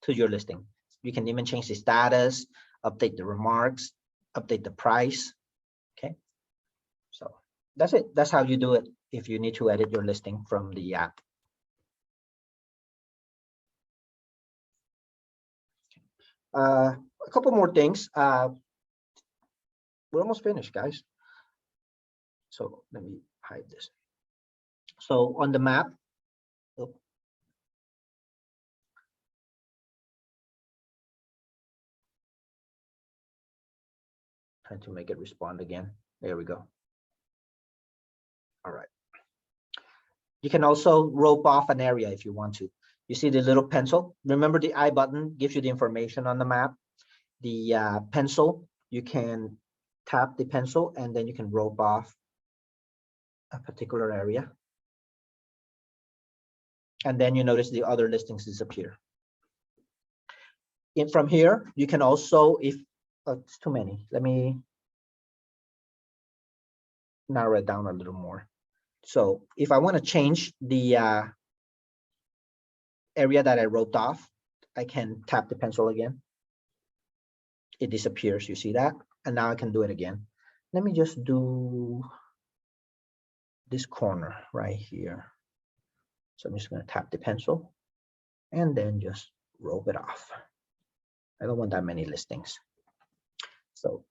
to your listing. You can even change the status, update the remarks, update the price. Okay, so that's it. That's how you do it if you need to edit your listing from the app. A couple more things. We're almost finished, guys. So let me hide this. So on the map, trying to make it respond again. There we go. All right. You can also rope off an area if you want to. You see the little pencil? Remember the I button gives you the information on the map. The pencil, you can tap the pencil and then you can rope off a particular area. And then you notice the other listings disappear. From here, you can also, if it's too many, let me narrow it down a little more. So if I want to change the area that I roped off, I can tap the pencil again. It disappears, you see that? And now I can do it again. Let me just do this corner right here. So I'm just going to tap the pencil and then just rope it off. I don't want that many listings. So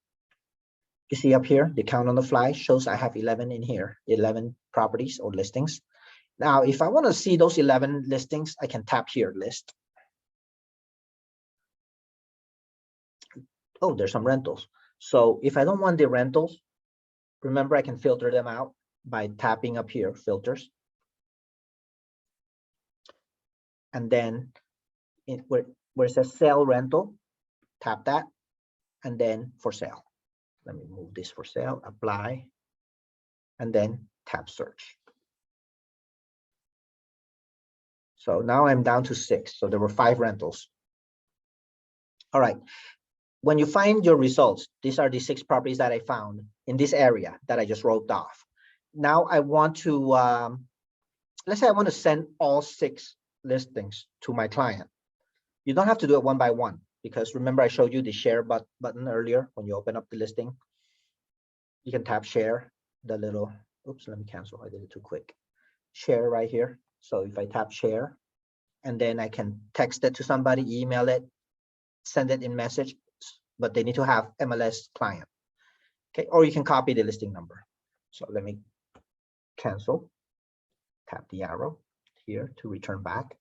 you see up here, the count on the fly shows I have 11 in here, 11 properties or listings. Now, if I want to see those 11 listings, I can tap here, list. Oh, there's some rentals. So if I don't want the rentals, remember I can filter them out by tapping up here, filters. and then where it says sale rental, tap that, and then for sale. Let me move this for sale, apply, and then tap search. So now I'm down to 6. So there were 5 rentals. All right. When you find your results, these are the 6 properties that I found in this area that I just wrote off. Now I want to, let's say I want to send all 6 listings to my client. You don't have to do it one by one, because remember I showed you the share button earlier. When you open up the listing, you can tap share, the little, oops, let me cancel, I did it too quick. Share right here. So if I tap share, and then I can text it to somebody, email it, send it in message, but they need to have MLS client. Okay, or you can copy the listing number. So let me cancel, tap the arrow here to return back.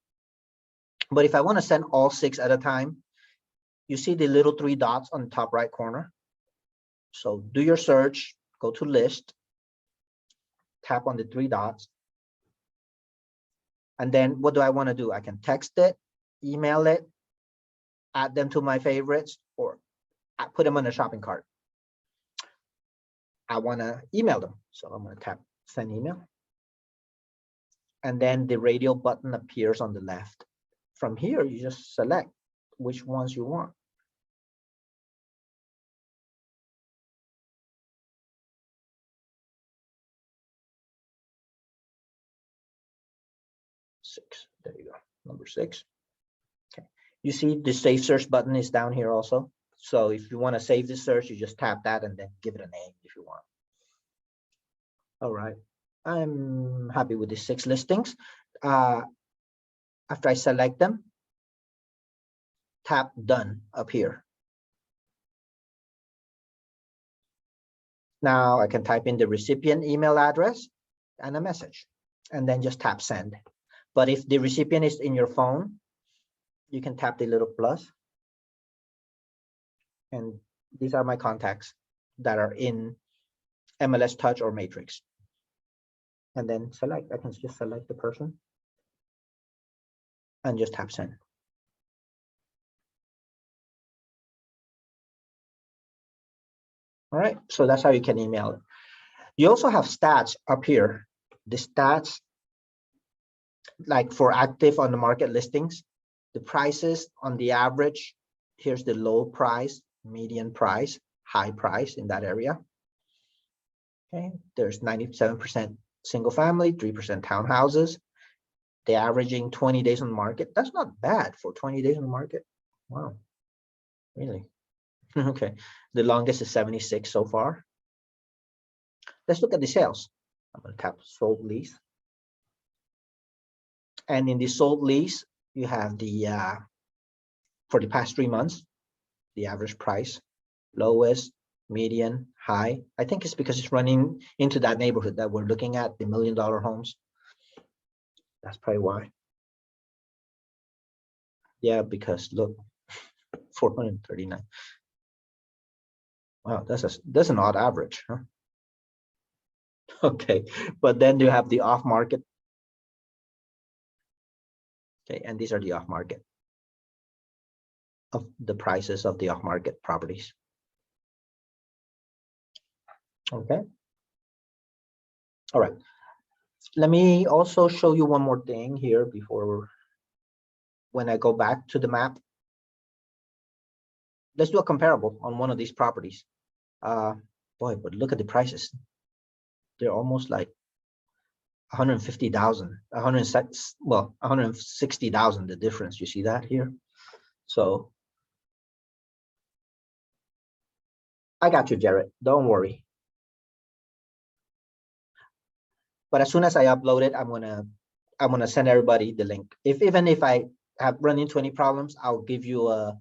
But if I want to send all 6 at a time, you see the little 3 dots on the top right corner. So do your search, go to list, tap on the 3 dots. And then what do I want to do? I can text it, email it, add them to my favorites, or put them on a shopping cart. I want to email them. So I'm going to tap send email. And then the radio button appears on the left. From here, you just select which ones you want. Six. There you go. Number 6. Okay. You see the save search button is down here also. So if you want to save the search, you just tap that and then give it a name if you want. All right. I'm happy with the 6 listings. After I select them, tap done up here. Now I can type in the recipient email address and a message, and then just tap send. But if the recipient is in your phone, you can tap the little plus. And these are my contacts that are in MLS Touch or Matrix. And then select, I can just select the person and just tap send. All right, so that's how you can email it. You also have stats up here. The stats, like for active on the market listings, the prices on the average, here's the low price, median price, high price in that area. Okay, there's 97% single family, 3% townhouses. They're averaging 20 days on the market. That's not bad for 20 days on the market. Wow, really? Okay, the longest is 76 so far. Let's look at the sales. I'm going to tap sold lease. And in the sold lease, you have the, for the past 3 months, the average price, lowest, median, high. I think it's because it's running into that neighborhood that we're looking at, the $1 million homes. That's probably why. Yeah, because look, 439. Wow, that's an odd average, huh? Okay, but then you have the off market. Okay, and these are the off market of the prices of the off market properties. Okay. All right. Let me also show you one more thing here before when I go back to the map. Let's do a comparable on one of these properties. Boy, but look at the prices. They're almost like 150,000, 106, well, 160,000, the difference. You see that here? So I got you, Jared. Don't worry. But as soon as I upload it, I'm gonna send everybody the link. Even if I have run into any problems, I'll give you a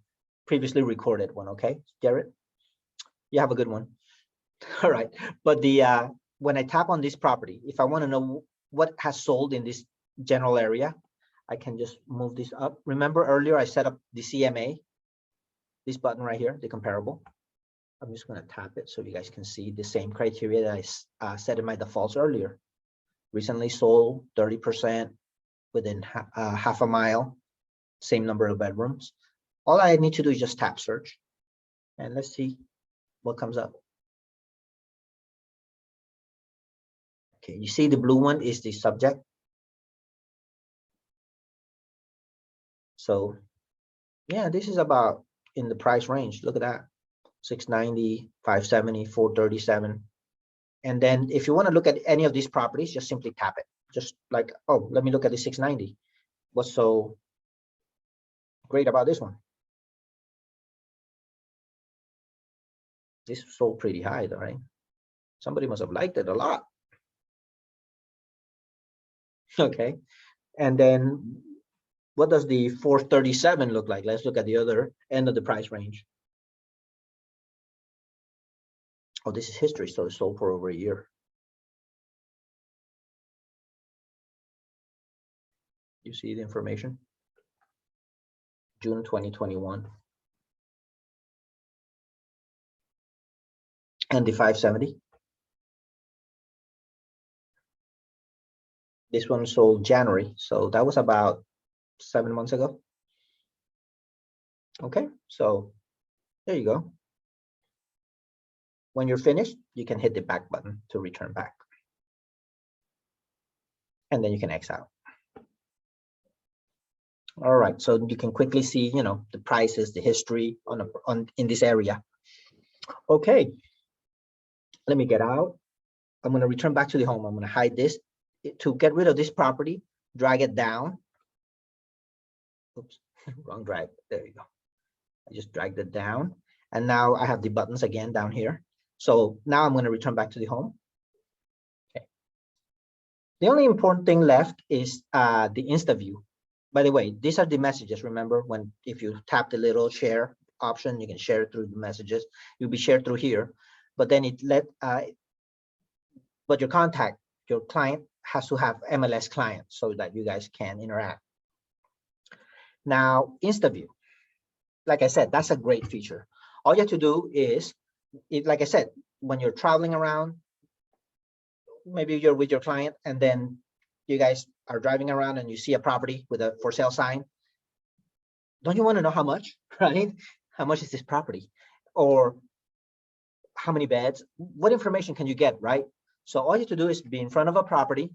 previously recorded one. Okay, Jared? You have a good one. All right. But the when I tap on this property, if I want to know what has sold in this general area, I can just move this up. Remember earlier I set up the CMA, this button right here, the comparable. I'm just going to tap it so you guys can see the same criteria that I set in my defaults earlier. Recently sold 30%, within half a mile, same number of bedrooms. All I need to do is just tap search, and let's see what comes up. Okay, you see the blue one is the subject. So yeah, this is about in the price range. Look at that. 690, 570, 437. And then if you want to look at any of these properties, just simply tap it. Just like, oh, let me look at the 690. What's so great about this one? This sold pretty high though, right? Somebody must have liked it a lot. Okay. And then what does the 437 look like? Let's look at the other end of the price range. Oh, this is history, so it sold for over a year. You see the information? June 2021. And the 570. This one sold January, so that was about 7 months ago. Okay, so there you go. When you're finished, you can hit the back button to return back. And then you can X out. All right, so you can quickly see, you know, the prices, the history in this area. Okay, let me get out. I'm going to return back to the home. I'm going to hide this. To get rid of this property, drag it down. Oops, wrong drag. There you go. I just dragged it down. And now I have the buttons again down here. So now I'm going to return back to the home. Okay. The only important thing left is the Insta view. By the way, these are the messages. Remember, if you tap the little share option, you can share it through the messages. You'll be shared through here. But then but your client has to have MLS client so that you guys can interact. Now, Insta view, like I said, that's a great feature. All you have to do is, like I said, when you're traveling around, maybe you're with your client and then you guys are driving around and you see a property with a for sale sign. Don't you want to know how much, right? How much is this property? Or how many beds? What information can you get, right? So all you have to do is be in front of a property,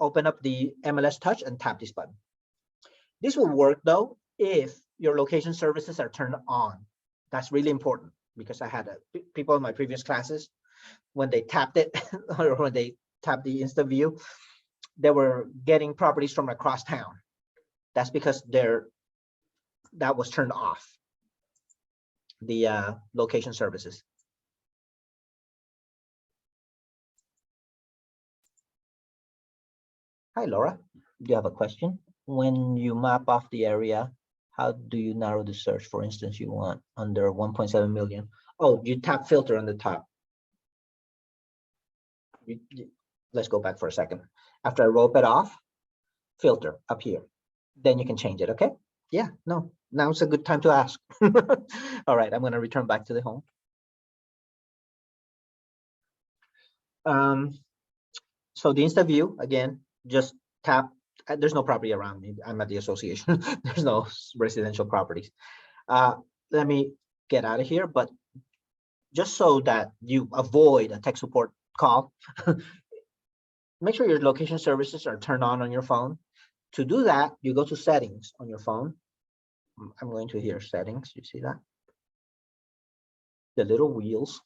open up the MLS Touch and tap this button. This will work though if your location services are turned on. That's really important because I had people in my previous classes, when they tapped it or when they tapped the Insta view, they were getting properties from across town. That's because that was turned off, the location services. Hi, Laura. Do you have a question? When you map off the area, how do you narrow the search? For instance, you want under 1.7 million. Oh, you tap filter on the top. Let's go back for a second. After I rope it off, filter up here. Then you can change it, okay? Yeah, no, now's a good time to ask. All right, I'm going to return back to the home. So the Insta view, again, just tap. There's no property around me. I'm at the association. There's no residential properties. Let me get out of here, but just so that you avoid a tech support call, make sure your location services are turned on your phone. To do that, you go to settings on your phone. I'm going to here, settings. You see that? The little wheels.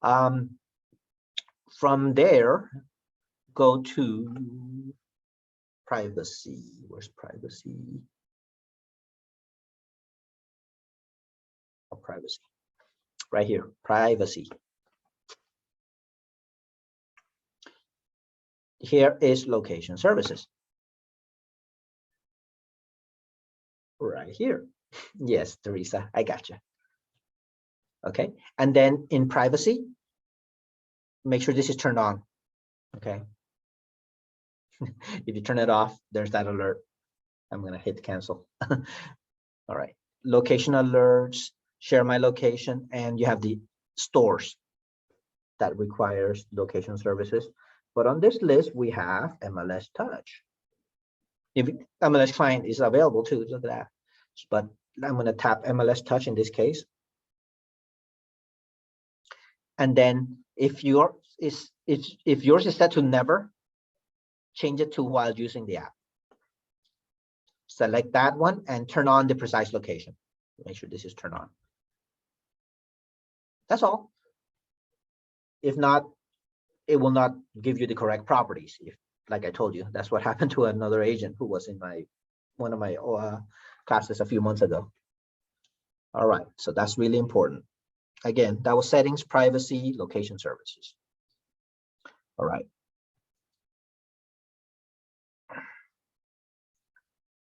From there, go to privacy. Where's privacy? Oh, privacy. Right here, privacy. Here is location services. Right here. Yes, Teresa, I got you. Okay, and then in privacy, make sure this is turned on. Okay. If you turn it off, there's that alert. I'm going to hit cancel. All right. Location alerts, share my location, and you have the stores that requires location services. But on this list, we have MLS Touch. If MLS client is available too, look at that. But I'm going to tap MLS touch in this case. And then if yours is set to never, change it to while using the app. Select that one and turn on the precise location. Make sure this is turned on. That's all. If not, it will not give you the correct properties. If, like I told you, that's what happened to another agent who was in one of my classes a few months ago. All right, so that's really important. Again, that was settings, privacy, location services. All right.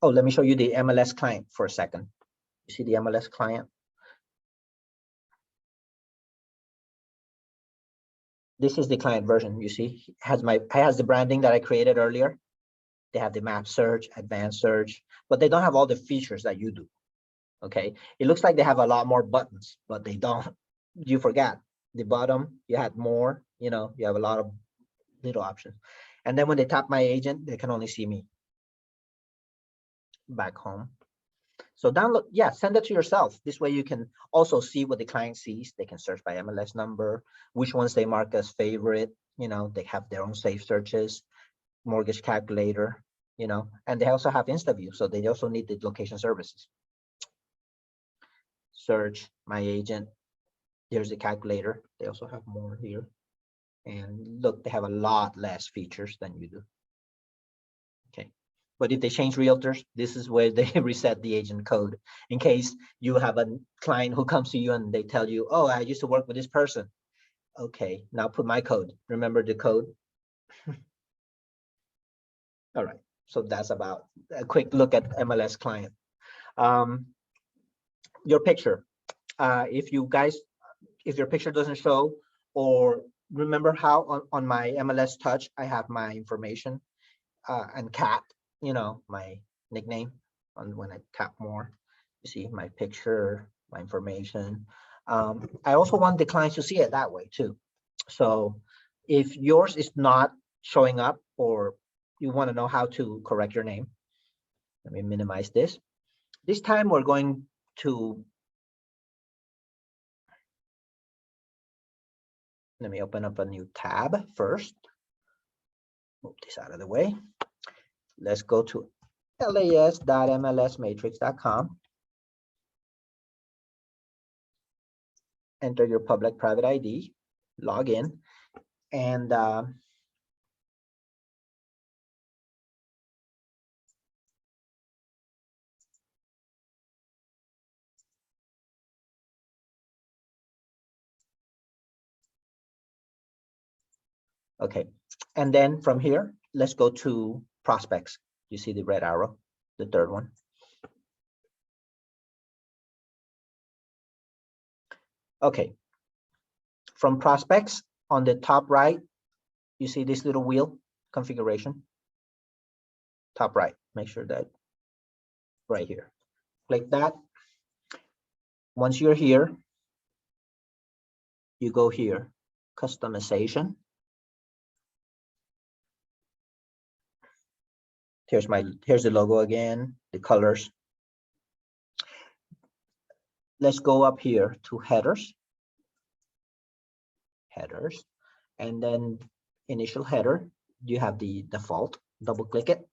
Oh, let me show you the MLS client for a second. You see the MLS client? This is the client version. You see, it has the branding that I created earlier. They have the map search, advanced search, but they don't have all the features that you do. Okay, it looks like they have a lot more buttons, but they don't. You forgot the bottom. You had more. You know, you have a lot of little options. And then when they tap my agent, they can only see me. Back home. So download, yeah, send it to yourself. This way you can also see what the client sees. They can search by MLS number, which ones they mark as favorite. You know, they have their own safe searches, mortgage calculator, you know, and they also have InstaView. So they also need the location services. Search my agent. Here's the calculator. They also have more here. And look, they have a lot less features than you do. Okay. But if they change realtors, this is where they reset the agent code. In case you have a client who comes to you and they tell you, oh, I used to work with this person. Okay, now put my code. Remember the code? All right, so that's about a quick look at MLS client. Your picture. If your picture doesn't show, or remember how on my MLS touch, I have my information and cat, you know, my nickname. When I tap more, you see my picture, my information. I also want the clients to see it that way too. So if yours is not showing up, or you want to know how to correct your name, let me minimize this. This time we're going to, let me open up a new tab first. Move this out of the way. Let's go to las.mlsmatrix.com. Enter your public private ID, log in, and okay. And then from here, let's go to prospects. You see the red arrow, the third one. Okay. From prospects, on the top right, you see this little wheel configuration. Top right, make sure that right here. Click that. Once you're here, you go here, customization. Here's the logo again, the colors. Let's go up here to headers. Headers, and then initial header, you have the default. Double click it.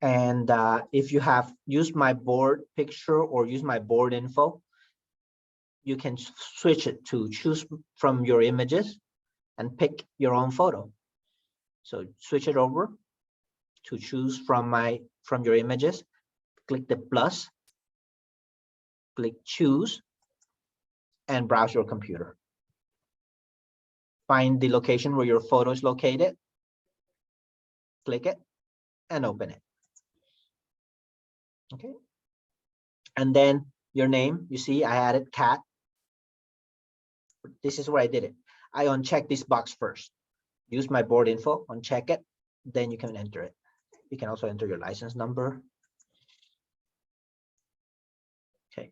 And if you have used my board picture or use my board info, you can switch it to choose from your images and pick your own photo. So switch it over to choose from your images. Click the plus, click choose, and browse your computer. Find the location where your photo is located, click it, and open it. Okay. And then your name, you see I added cat. This is where I did it. I uncheck this box first. Use my board info, uncheck it, then you can enter it. You can also enter your license number. Okay.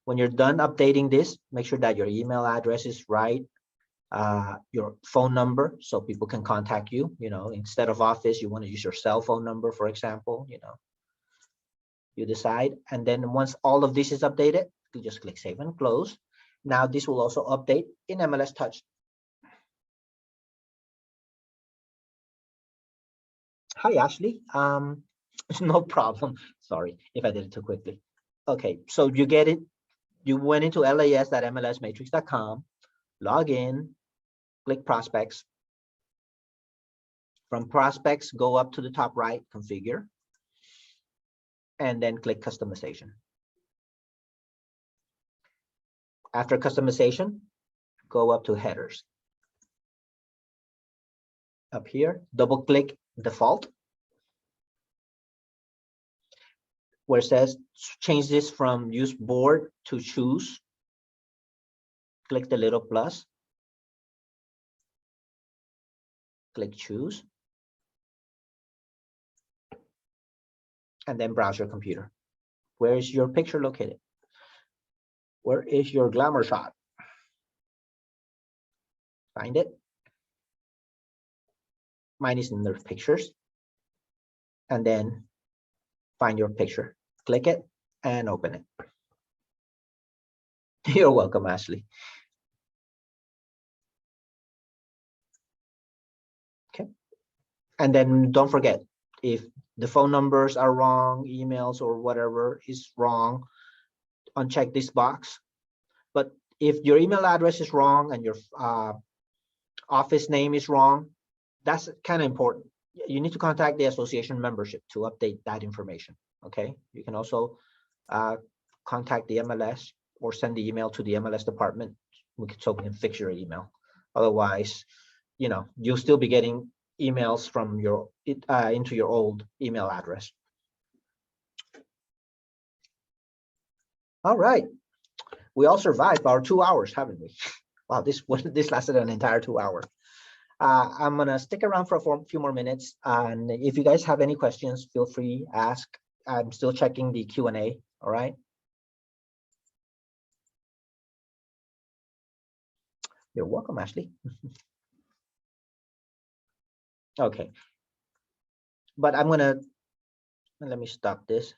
When you're done updating this, make sure that your email address is right. your phone number so people can contact you. Instead of office, you want to use your cell phone number, for example. You decide, and then once all of this is updated, you just click save and close. Now this will also update in MLS Touch. Hi, Ashley. No problem. Sorry if I did it too quickly. Okay, so you get it. You went into las.mlsmatrix.com, log in, click prospects. From prospects, go up to the top right, configure, and then click customization. After customization, go up to headers. Up here, double click default, where it says change this from use board to choose. Click the little plus, click choose, and then browse your computer. Where is your picture located? Where is your glamour shot? Find it. Mine is in the pictures. And then find your picture. Click it and open it. You're welcome, Ashley. Okay. And then don't forget, if the phone numbers are wrong, emails or whatever is wrong, uncheck this box. But if your email address is wrong and your office name is wrong, that's kind of important. You need to contact the association membership to update that information. Okay. You can also contact the MLS or send the email to the MLS department. So we can fix your email. Otherwise, you'll still be getting emails from your into your old email address. All right. We all survived our 2 hours, haven't we? Wow, this lasted an entire 2 hours. I'm gonna stick around for a few more minutes, and if you guys have any questions, feel free to ask. I'm still checking the Q&A. All right. You're welcome, Ashley. Okay. But let me stop this.